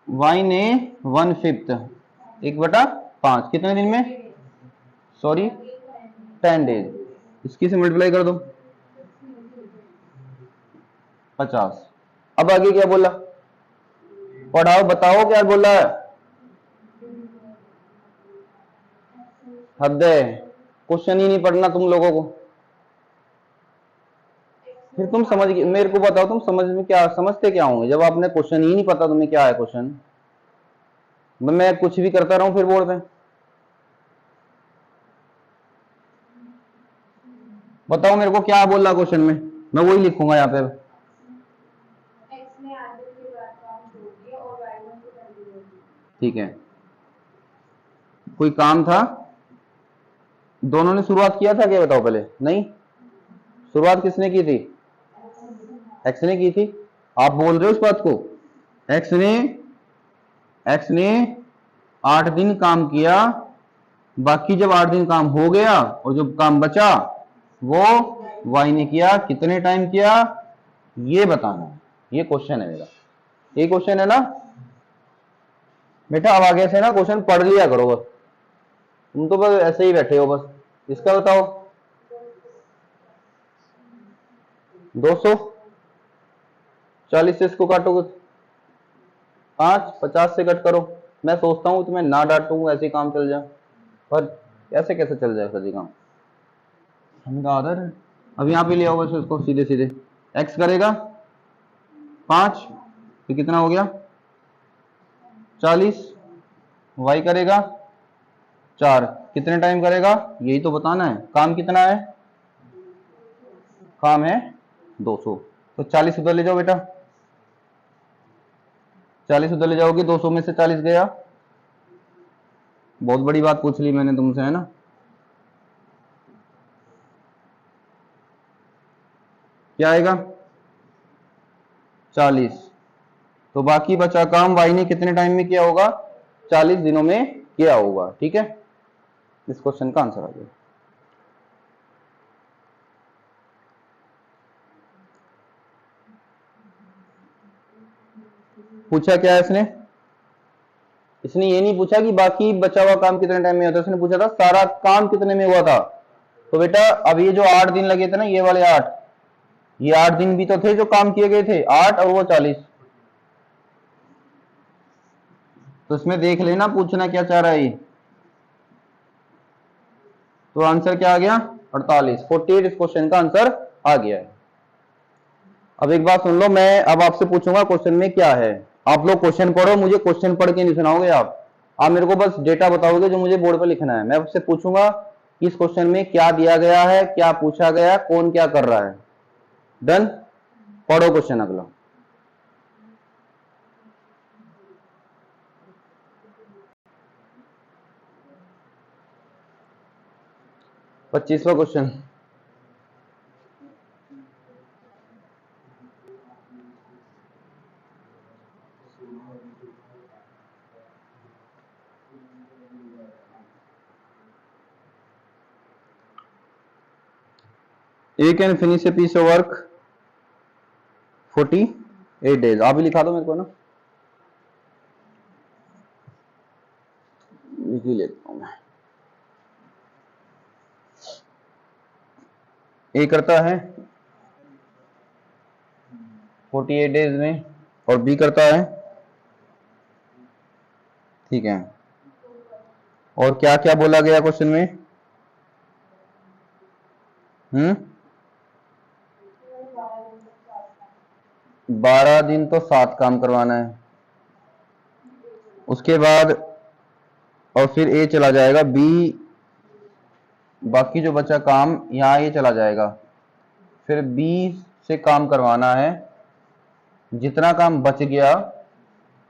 वाई ने 1/5 1/5 कितने दिन में, सॉरी 10 डेज, इसकी से मल्टीप्लाई कर दो 50। अब आगे क्या बोला, पढ़ाओ बताओ क्या बोला है। हद है, क्वेश्चन ही नहीं पढ़ना तुम लोगों को, फिर तुम समझ मेरे को बताओ तुम समझ में क्या समझते क्या होंगे जब आपने क्वेश्चन ही नहीं पता तुम्हें क्या है क्वेश्चन। मैं कुछ भी करता रहूं फिर बोर्ड पे। बताओ मेरे को क्या बोल रहा क्वेश्चन में, मैं वही लिखूंगा यहाँ पे। ठीक है, कोई काम था, दोनों ने शुरुआत किया था क्या बताओ पहले, नहीं, शुरुआत किसने की थी, एक्स ने की थी। आप बोल रहे हो उस बात को, एक्स ने 8 दिन काम किया, बाकी जब 8 दिन काम हो गया और जब काम बचा वो वाई ने किया, कितने टाइम किया ये बताना है। ये क्वेश्चन है मेरा, ये क्वेश्चन है ना बेटा। अब आगे से ना क्वेश्चन पढ़ लिया करो बस, तुम तो बस ऐसे ही बैठे हो बस। इसका बताओ 240 से इसको काटोगे 5, 50 से कट करो। मैं सोचता हूं तुम्हें ना डांटूं ऐसे काम चल जाए, पर ऐसे कैसे चल जाए सर जी काम, समझदार। अब यहाँ पे ले आओ बस इसको सीधे सीधे, एक्स करेगा 5 तो कितना हो गया 40, वाई करेगा 4, कितने टाइम करेगा यही तो बताना है। काम कितना है, काम है 200, तो 40 उधर ले जाओ बेटा, 40 उधर ले जाओगे, 200 में से 40 गया। बहुत बड़ी बात पूछ ली मैंने तुमसे, है ना। क्या आएगा 40, तो बाकी बचा काम वाई ने कितने टाइम में किया होगा, 40 दिनों में किया होगा। ठीक है, इस क्वेश्चन का आंसर आ गया। पूछा क्या है इसने ये नहीं पूछा कि बाकी बचा हुआ काम कितने टाइम में होता है, उसने पूछा था सारा काम कितने में हुआ था। तो बेटा अब ये जो 8 दिन लगे थे ना, ये वाले 8, ये 8 दिन भी तो थे जो काम किए गए थे, 8 और वो 40। तो इसमें देख लेना पूछना क्या चाह रहा है ये। तो आंसर क्या आ गया 48, 48 इस क्वेश्चन का आंसर आ गया है। अब एक बात सुन लो, मैं अब आपसे पूछूंगा क्वेश्चन में क्या है। आप लोग क्वेश्चन पढ़ो, मुझे क्वेश्चन पढ़ के नहीं सुनाओगे आप मेरे को बस डेटा बताओगे जो मुझे बोर्ड पर लिखना है। मैं आपसे पूछूंगा इस क्वेश्चन में क्या दिया गया है, क्या पूछा गया, कौन क्या कर रहा है। डन, पढ़ो क्वेश्चन अगला। पच्चीसवां question, A can finish a piece of work 48 days. आप भी लिखा दो मेरे को ना, लिख ही लेता हूं मैं। ए करता है 48 डेज में और बी करता है, ठीक है। और क्या क्या बोला गया क्वेश्चन में, 12 दिन तो 7 काम करवाना है, उसके बाद और फिर ए चला जाएगा, बी बाकी जो बचा काम यहाँ ये चला जाएगा, फिर बी से काम करवाना है। जितना काम बच गया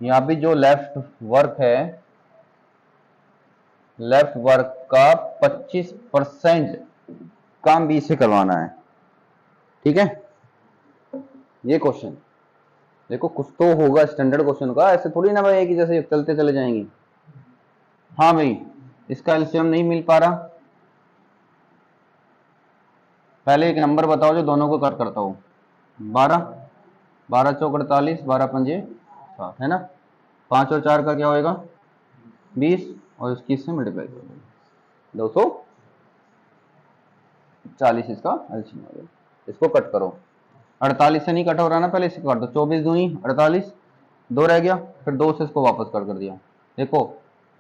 यहाँ पे जो लेफ्ट वर्क है, लेफ्ट वर्क का 25% काम बी से करवाना है। ठीक है, ये क्वेश्चन देखो कुछ तो होगा स्टैंडर्ड क्वेश्चन का, ऐसे थोड़ी ना भाई कि जैसे चलते चले जाएंगे। हाँ भाई, इसका एलसीएम नहीं मिल पा रहा, पहले एक नंबर बताओ जो दोनों को कर करता हो। 12, 12 चौक 48, 12 पंजे 60 है ना। 5 और 4 का क्या होएगा 20, और इसकी इससे मल्टीप्लाई कर दो 240, इसका एलसीएम हो गया। इसको कट करो, 48 से नहीं कट हो रहा ना, पहले इसको काट दो। 24 दूनी 48, 2 रह गया, फिर 2 से इसको वापस कर दिया। देखो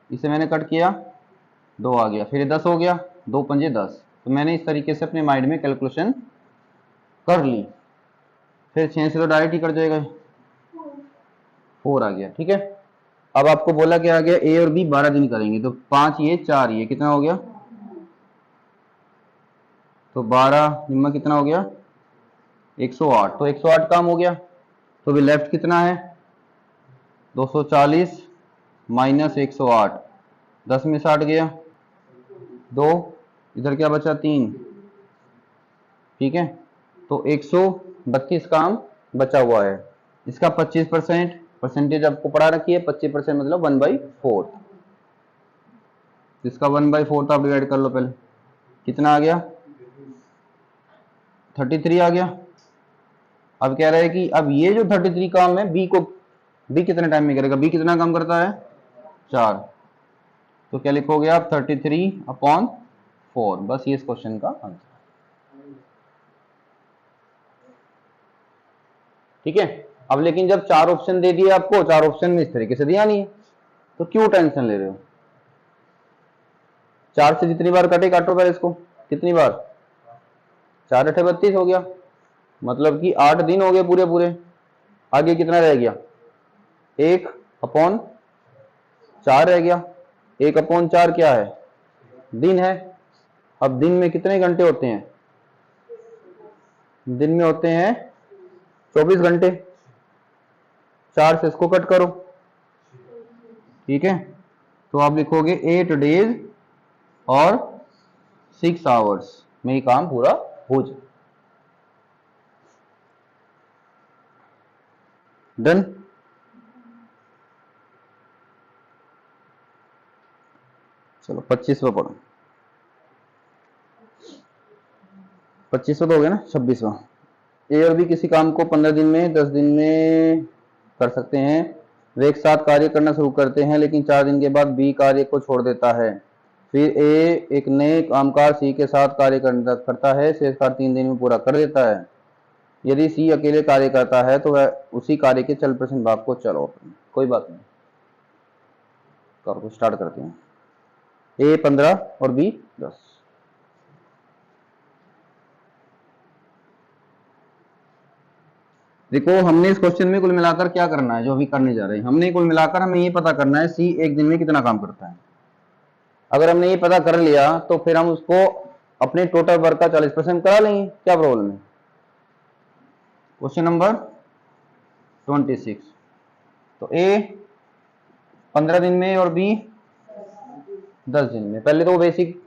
इसे मैंने कट किया, 2 आ गया, फिर 10 हो गया, 2 पंजे 10। तो मैंने इस तरीके से अपने माइंड में कैलकुलेशन कर ली। फिर 6 से तो डायरेक्ट ही कट जाएगा, 4 आ गया। ठीक है, अब आपको बोला क्या आ गया, ए और बी 12 दिन करेंगे, तो 5 ये 4 ये कितना हो गया, तो 12 निम्मा कितना हो गया 108। तो 108 काम हो गया, तो भी लेफ्ट कितना है 240 माइनस 108, 10 में 60 गया, 2 इधर क्या बचा 3। ठीक है, तो 132 काम बचा हुआ है। इसका 25% परसेंटेज आपको पढ़ा रखी है, 25% मतलब 1/4। इसका 1/4 आप डिवाइड कर लो पहले, कितना आ गया 33 आ गया। अब कह रहा है कि अब ये जो 33 काम है बी कितने टाइम में करेगा, बी कितना काम करता है 4। तो क्या लिखोगे आप 33/4, बस ये इस क्वेश्चन का आंसर। ठीक है, अब लेकिन जब 4 ऑप्शन दे दिए आपको, 4 ऑप्शन में इस तरीके से दिया नहीं है, तो क्यों टेंशन ले रहे हो। 4 से जितनी बार कटे काटो पहले इसको, कितनी बार 4 8 32 हो गया, मतलब कि 8 दिन हो गए पूरे पूरे। आगे कितना रह गया 1/4 रह गया। 1/4 क्या है दिन है। अब दिन में कितने घंटे होते हैं, दिन में होते हैं 24 घंटे। 4 से इसको कट करो, ठीक है, तो आप लिखोगे 8 डेज और 6 आवर्स में ये काम पूरा हो जाए। डन। चलो 25वां पढ़ो, 25वां तो हो गया ना, 26वां। ए और बी किसी काम को 15 दिन में 10 दिन में कर सकते हैं। वे एक साथ कार्य करना शुरू करते हैं, लेकिन 4 दिन के बाद बी कार्य को छोड़ देता है। फिर ए एक नए कामकाज सी के साथ कार्य करता है, शेष कार्य 3 दिन में पूरा कर देता है। यदि सी अकेले कार्य करता है तो वह उसी कार्य के चल प्रश्न भाग को चलो, कोई बात नहीं, करो स्टार्ट करते हैं। ए 15 और बी 10। देखो हमने इस क्वेश्चन में कुल मिलाकर क्या करना है, जो अभी करने जा रहे हैं, हमने कुल मिलाकर हमें ये पता करना है सी एक दिन में कितना काम करता है। अगर हमने ये पता कर लिया तो फिर हम उसको अपने टोटल वर्क का 40% करा लेंगे, क्या प्रॉब्लम है। क्वेश्चन नंबर 26, तो ए 15 दिन में और बी 10 दिन में। पहले तो बेसिक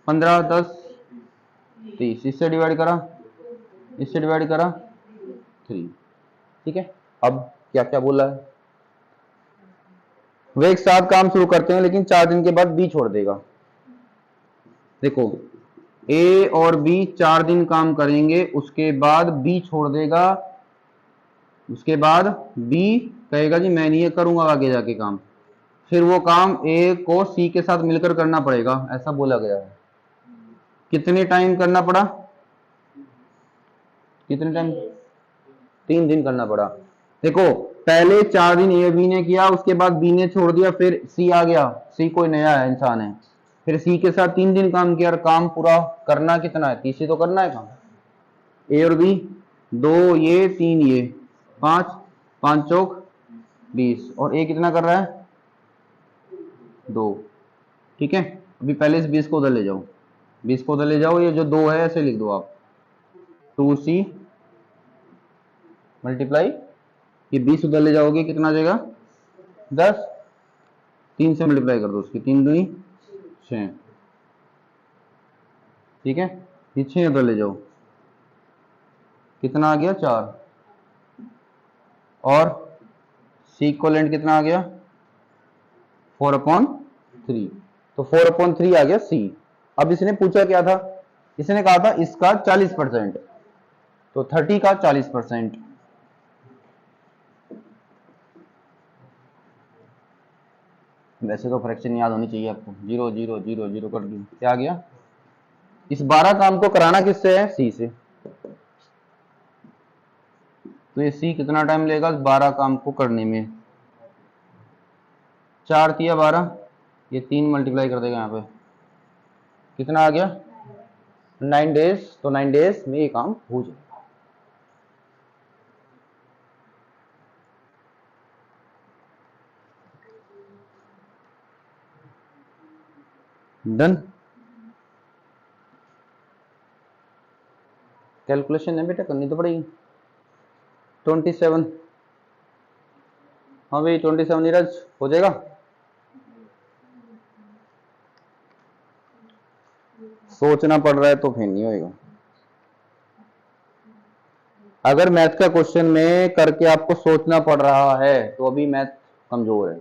15 10 30, इससे डिवाइड करा, इससे डिवाइड करा 3। ठीक है, अब क्या क्या बोला है, वे एक साथ काम शुरू करते हैं लेकिन 4 दिन के बाद बी छोड़ देगा। देखो ए और बी 4 दिन काम करेंगे, उसके बाद बी छोड़ देगा। उसके बाद बी कहेगा जी मैं नहीं करूंगा आगे जाके काम, फिर वो काम ए को सी के साथ मिलकर करना पड़ेगा, ऐसा बोला गया है। कितने टाइम करना पड़ा, कितने टाइम 3 दिन करना पड़ा। देखो पहले 4 दिन ए बी ने किया, उसके बाद बी ने छोड़ दिया, फिर सी आ गया, सी कोई नया है इंसान है, फिर सी के साथ 3 दिन काम किया, और काम पूरा करना कितना है 30 ही तो करना है काम। ए और बी 2 ये 3 ये 5, 5 चौक 20, और ए कितना कर रहा है 2। ठीक है, अभी पहले इस 20 को उधर ले जाओ, 20 को उधर ले जाओ, ये जो 2 है ऐसे लिख दो आप, 2c मल्टीप्लाई, ये 20 उधर ले जाओगे कितना आ जाएगा 10, 3 से मल्टीप्लाई कर दो उसकी, 3 दूनी 6। ठीक है, ये 6 उधर ले जाओ, कितना आ गया 4, और सी इक्वलेंट कितना आ गया 4/3, तो 4/3 आ गया सी। अब इसने पूछा क्या था, इसने कहा था इसका 40%, तो 30 का 40%। वैसे तो फ्रैक्शन याद होनी चाहिए आपको, 0 0 0 0 कर दी, क्या आ गया। इस 12 काम को कराना किससे है, सी से, तो ये सी कितना टाइम लेगा 12 काम को करने में, 4 तिया 12, ये 3 मल्टीप्लाई कर देगा यहाँ पे, कितना आ गया 9 डेज, तो 9 डेज में ये काम हो जाएगा। डन। कैलकुलेशन है बेटा, करनी तो पड़ेगी। 27, हाँ भाई 27 नीरज हो जाएगा। सोचना पड़ रहा है तो फिर नहीं होएगा। अगर मैथ का क्वेश्चन में करके आपको सोचना पड़ रहा है तो अभी मैथ कमजोर है।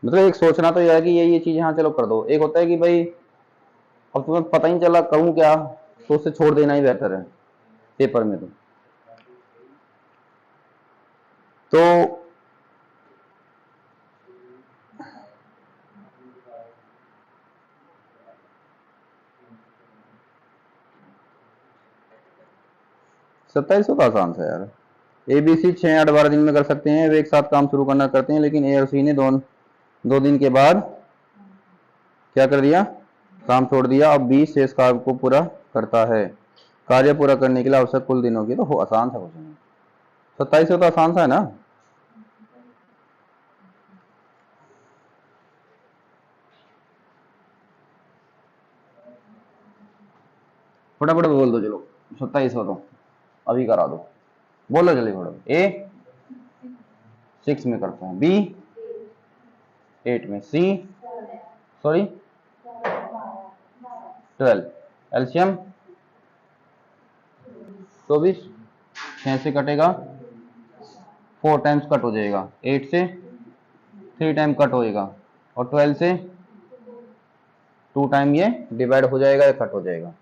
मतलब एक सोचना तो यह है कि ये चीज हाँ चलो कर दो, एक होता है कि भाई अब तुम्हें पता ही नहीं चला करूं क्या, तो उससे छोड़ देना ही बेहतर है पेपर में। तो 2700 का आसान था यार। ABC 6 8 12 दिन में कर सकते हैं, वे एक साथ काम शुरू करना करते हैं, लेकिन ए और सी ने 2 दिन के बाद क्या कर दिया, काम छोड़ दिया। अब बी शेष कार्य को पूरा करता है, कार्य पूरा करने के लिए आवश्यक कुल दिनों की, तो आसान था क्वेश्चन। 2700 तो आसान सा है ना। फटाफट बोल दो चलो, 2700 तो अभी करा दो, बोलो जल्दी फटाफट। ए 6 में करते हैं, बी 8 में, सी सॉरी 12, एलसीएम 24, 6 से कटेगा 4 टाइम्स कट हो जाएगा, 8 से 3 टाइम कट होएगा, और 12 से 2 टाइम ये डिवाइड हो जाएगा या कट हो जाएगा।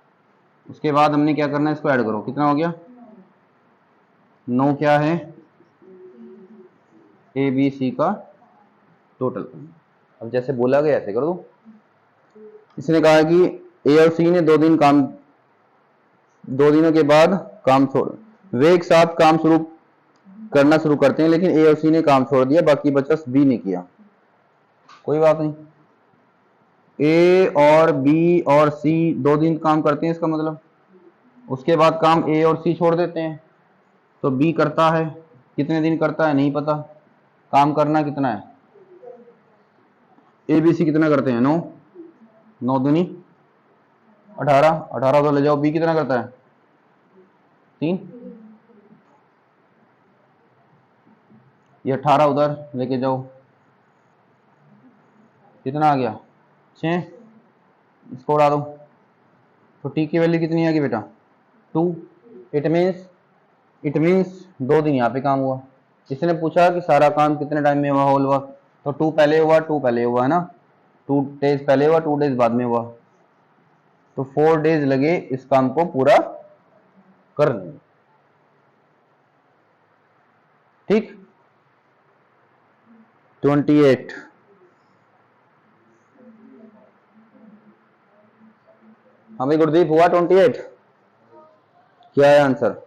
उसके बाद हमने क्या करना है, इसको ऐड करो, कितना हो गया 9, क्या है ए बी सी का टोटल। अब जैसे बोला गया ऐसे कर दो। इसने कहा कि ए और सी ने 2 दिनों के बाद काम छोड़, वे एक साथ काम करना शुरू करते हैं, लेकिन ए और सी ने काम छोड़ दिया, बाकी बचा बी ने किया, कोई बात नहीं। ए और बी और सी 2 दिन काम करते हैं, इसका मतलब उसके बाद काम ए और सी छोड़ देते हैं, तो बी करता है, कितने दिन करता है नहीं पता, काम करना कितना है, ए बी सी कितना करते हैं 9, 9 दूनी 18, 18 तो ले जाओ, बी कितना करता है 3, ये 18 उधर लेके जाओ, कितना आ गया 6, इसको उड़ा दो, तो टी की वैल्यू कितनी आ गई बेटा 2। इट मीन्स 2 दिन यहाँ पे काम हुआ। इसने पूछा कि सारा काम कितने टाइम में हुआ, होल वर्क, तो 2 पहले हुआ, 2 पहले हुआ है ना, 2 डेज पहले हुआ, 2 डेज बाद में हुआ, तो 4 डेज लगे इस काम को पूरा करने। ठीक, 28, हमें गुरदीप हुआ 28, क्या है आंसर।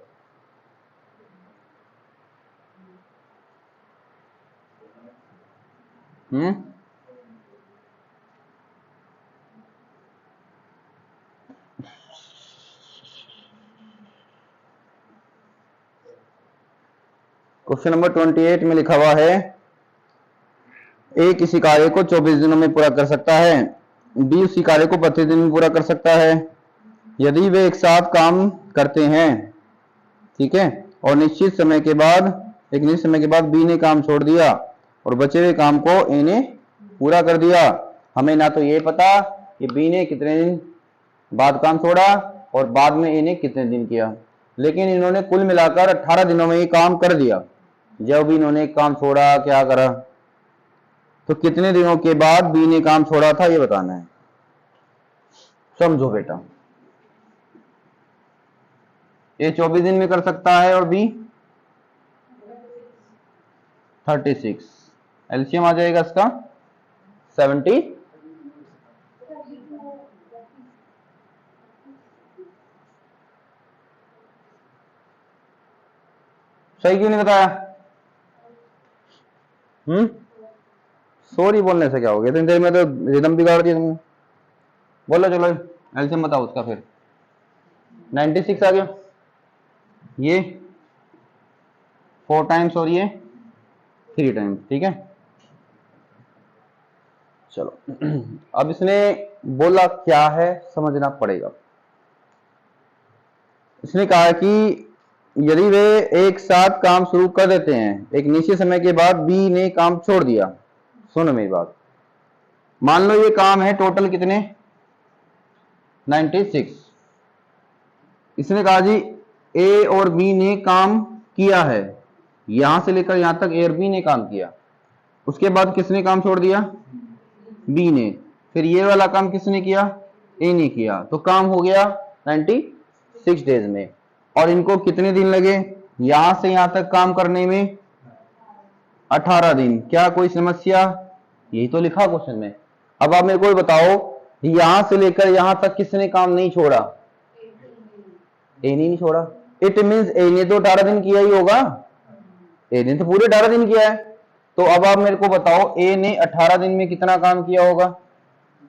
क्वेश्चन नंबर 28 में लिखा हुआ है, ए किसी कार्य को 24 दिनों में पूरा कर सकता है, बी उसी कार्य को 32 दिन में पूरा कर सकता है, यदि वे एक साथ काम करते हैं, ठीक है, और एक निश्चित समय के बाद बी ने काम छोड़ दिया और बचे हुए काम को ए ने पूरा कर दिया, हमें ना तो ये पता कि बी ने कितने दिन बाद काम छोड़ा और बाद में ए ने कितने दिन किया, लेकिन इन्होंने कुल मिलाकर 18 दिनों में ये काम कर दिया। जब इन्होंने काम छोड़ा क्या करा, तो कितने दिनों के बाद बी ने काम छोड़ा था ये बताना है। समझो बेटा, ए 24 दिन में कर सकता है और बी 36। एलसीएम आ जाएगा इसका 70। सही क्यों नहीं बताया? सॉरी बोलने से क्या हो गया, इतनी देर में तो रिदम बिगाड़ दिया तुमने। बोलो चलो एलसीएम बताओ उसका फिर। 96 आ गया, ये 4 टाइम्स और ये 3 टाइम्स, ठीक है। चलो अब इसने बोला क्या है समझना पड़ेगा। इसने कहा कि यदि वे एक साथ काम शुरू कर देते हैं, एक निश्चित समय के बाद बी ने काम छोड़ दिया। सुनो मेरी बात, मान लो ये काम है टोटल कितने 96। इसने कहा जी ए और बी ने काम किया है, यहां से लेकर यहां तक ए और बी ने काम किया, उसके बाद किसने काम छोड़ दिया? बी ने। फिर ये वाला काम किसने किया? ए ने किया। तो काम हो गया 96 डेज में। और इनको कितने दिन लगे यहां से यहां तक काम करने में? 18 दिन। क्या कोई समस्या? यही तो लिखा क्वेश्चन में। अब आप मेरे को बताओ यहां से लेकर यहां तक किसने काम नहीं छोड़ा? ए ने नहीं छोड़ा। इट मींस ए ने तो 18 दिन किया ही होगा, ए ने तो पूरे 18 दिन किया है। तो अब आप मेरे को बताओ ए ने 18 दिन में कितना काम किया होगा?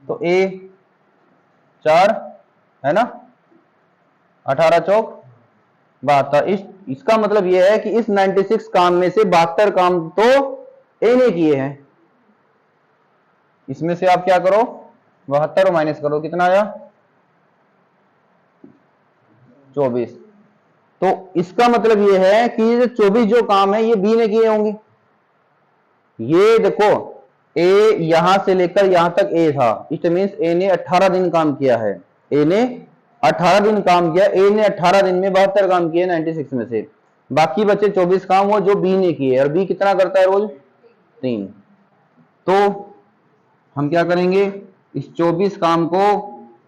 तो ए 4 है ना, 18 चौक 72। इसका मतलब यह है कि इस 96 काम में से 72 काम तो ए ने किए हैं। इसमें से आप क्या करो 72 माइनस करो, कितना आया 24। तो इसका मतलब यह है कि ये 24 जो काम है ये बी ने किए होंगे। ये देखो ए यहां से लेकर यहां तक ए था, इट मींस ए ने 18 दिन काम किया है। ए ने 18 दिन काम किया, ए ने 18 दिन में 72 काम किए 96 में से। बाकी बचे 24 काम वो जो बी ने किए, और बी कितना करता है रोज? 3। तो हम क्या करेंगे, इस 24 काम को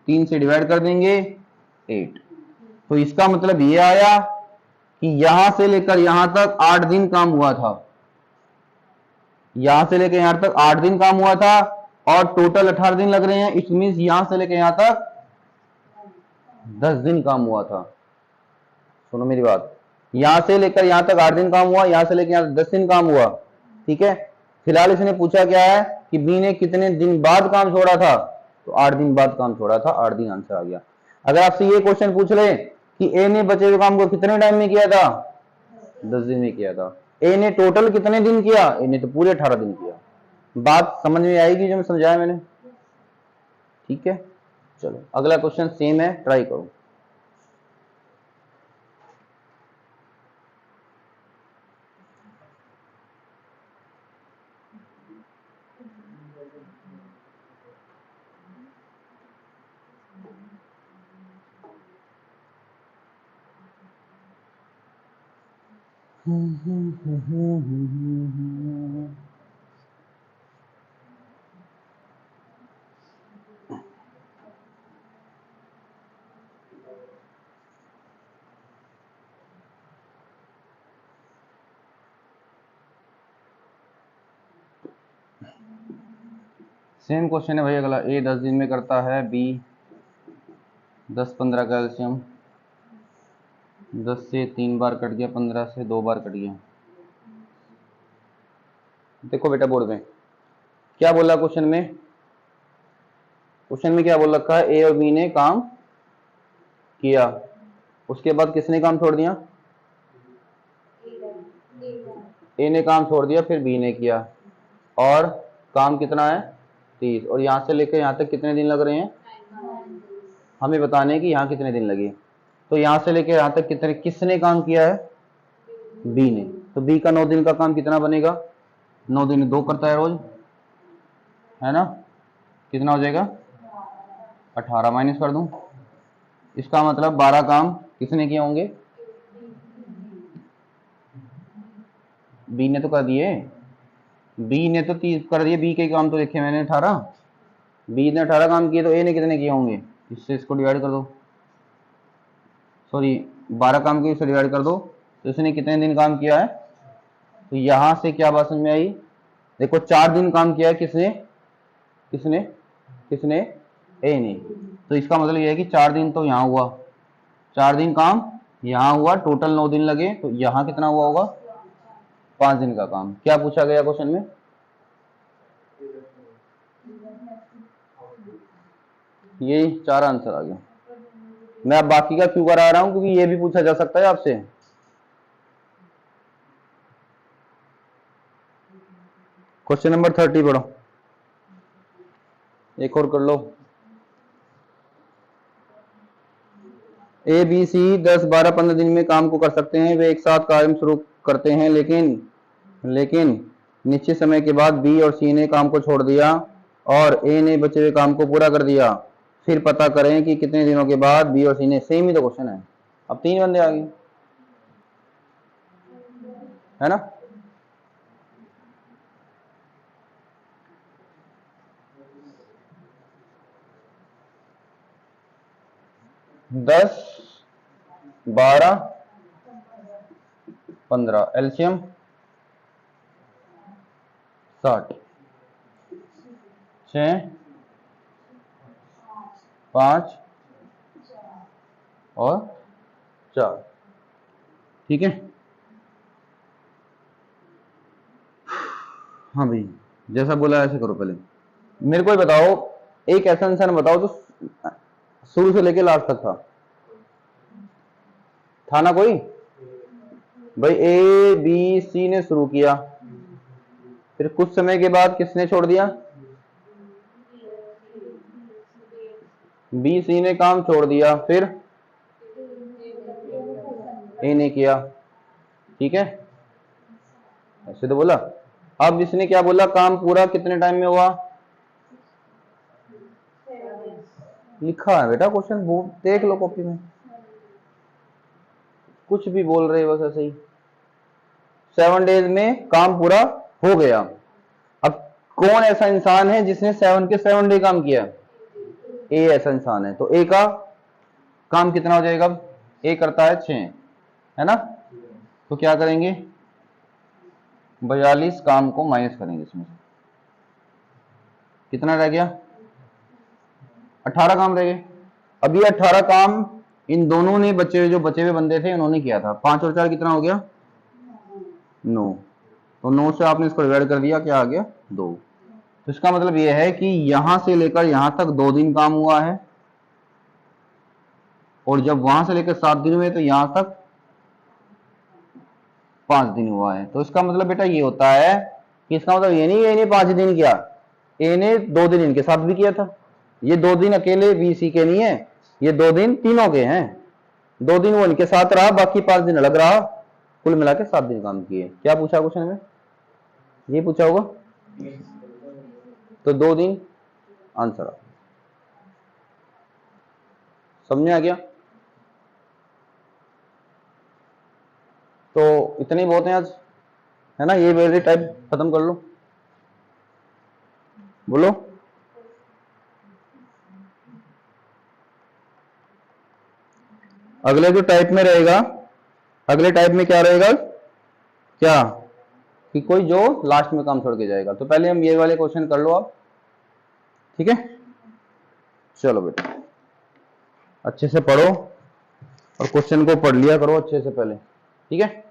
3 से डिवाइड कर देंगे 8। तो इसका मतलब ये आया कि यहां से लेकर यहां तक 8 दिन काम हुआ था, यहां से लेकर यहां तक 8 दिन काम हुआ था, और टोटल 18 दिन लग रहे हैं। इट मींस यहां से लेकर यहां तक 10 दिन काम हुआ था। सुनो मेरी बात, यहां से लेकर यहां तक 8 दिन काम हुआ, यहां से लेकर यहां तक 10 दिन काम हुआ, ठीक है। फिलहाल इसने पूछा क्या है कि बी ने कितने दिन बाद काम छोड़ा था, तो 8 दिन बाद काम छोड़ा था, 8 दिन आंसर आ गया। अगर आपसे ये क्वेश्चन पूछ ले कि ए ने बचे हुए काम को कितने टाइम में किया था, 10 दिन में किया था। ए ने टोटल कितने दिन किया, ए ने तो पूरे 18 दिन किया। बात समझ में आएगी जो मैं समझाया मैंने, ठीक है। चलो अगला क्वेश्चन सेम है, ट्राई करो। सेम क्वेश्चन है भाई अगला। ए 10 दिन में करता है, बी 10-15 का एलसीएम 10 से 3 बार कट गया, 15 से 2 बार कट गया। देखो बेटा बोर्ड में क्या बोला क्वेश्चन में, क्वेश्चन में क्या बोल रखा है, ए और बी ने काम किया, उसके बाद किसने काम छोड़ दिया? ए ने काम छोड़ दिया, फिर बी ने किया, और काम कितना है 30। और यहां से लेकर यहां तक कितने दिन लग रहे हैं, हमें बताने हैं कि यहां कितने दिन लगे। तो यहां से लेकर यहां तक कितने किसने काम किया है? बी ने। तो बी का 9 दिन का काम कितना बनेगा? 9 दिन 2 करता है रोज, है ना। कितना हो जाएगा 18 माइनस कर दूं, इसका मतलब 12 काम किसने किए होंगे, बी ने तो कर दिए, बी ने तो 30 कर दिए, बी के काम तो देखे मैंने 18, बी ने 18 काम किए तो ए ने कितने किए होंगे, इससे इसको डिवाइड कर दो, सॉरी 12 काम किए इससे डिवाइड कर दो, तो इसने कितने दिन काम किया है, तो यहां से क्या बात समझ में आई, देखो 4 दिन काम किया है किसने किसने किसने ए ने, तो इसका मतलब यह है कि 4 दिन तो यहां हुआ, 4 दिन काम यहां हुआ, टोटल 9 दिन लगे, तो यहां कितना हुआ होगा 5 दिन का काम। क्या पूछा गया क्वेश्चन में, ये 4 आंसर आ गया। मैं अब बाकी का क्यों करा रहा हूं, क्योंकि ये भी पूछा जा सकता है आपसे। क्वेश्चन नंबर 30 पढ़ो, एक और कर लो। ए बी सी 10 12 15 दिन में काम को कर सकते हैं, वे एक साथ कार्य शुरू करते हैं, लेकिन निश्चित समय के बाद बी और सी ने काम को छोड़ दिया और ए ने बचे हुए काम को पूरा कर दिया, फिर पता करें कि कितने दिनों के बाद बी और सी ने, सेम ही तो क्वेश्चन है, अब 3 बंदे आ गए, है ना। दस 12 15 एलसीएम 60, 6 5 और 4, ठीक है। हाँ भाई जैसा बोला ऐसे करो, पहले मेरे को बताओ, एक ऐसा इंसान बताओ जो शुरू से लेके लास्ट तक था ना कोई, भाई ए बी सी ने शुरू किया, फिर कुछ समय के बाद किसने छोड़ दिया, बी सी ने काम छोड़ दिया, फिर ए ने किया, ठीक है, ऐसे तो बोला। अब इसने क्या बोला, काम पूरा कितने टाइम में हुआ, लिखा है बेटा क्वेश्चन, वो देख लो कॉपी में, कुछ भी बोल रहे बस ऐसे ही, 7 डेज में काम पूरा हो गया। अब कौन ऐसा इंसान है जिसने 7 के 7 डे काम किया, ए ऐसा इंसान है, तो ए का काम कितना हो जाएगा, ए करता है 6, है ना, तो क्या करेंगे 42 काम को माइनस करेंगे इसमें, कितना रह गया 18 काम रह गए। अब ये 18 काम इन दोनों ने जो बचे हुए बंदे थे उन्होंने किया था, 5 और 4 कितना हो गया 9, तो 9 से आपने इसको डिवाइड कर दिया, क्या आ गया 2, तो इसका मतलब यह है कि यहां से लेकर यहां तक 2 दिन काम हुआ है, और जब वहां से लेकर 7 दिन हुए तो यहां तक 5 दिन हुआ है, तो इसका मतलब बेटा ये होता है कि इसका मतलब ये नहीं है 5 दिन किया, ए ने 2 दिन इनके साथ भी किया था, ये 2 दिन अकेले बी सी के नहीं है, ये 2 दिन तीनों के हैं, 2 दिन वो इनके साथ रहा, बाकी 5 दिन अलग रहा, कुल मिला के 7 दिन काम किए। क्या पूछा क्वेश्चन में, ये पूछा होगा, तो 2 दिन आंसर आ, समझ आ गया, तो इतने बहुत हैं आज, है ना, ये वेरी टाइप खत्म कर लो, बोलो अगले जो टाइप में रहेगा, अगले टाइप में क्या रहेगा, क्या कि कोई जो लास्ट में काम छोड़ के जाएगा, तो पहले हम ये वाले क्वेश्चन कर लो आप, ठीक है, चलो बेटा अच्छे से पढ़ो और क्वेश्चन को पढ़ लिया करो अच्छे से पहले, ठीक है।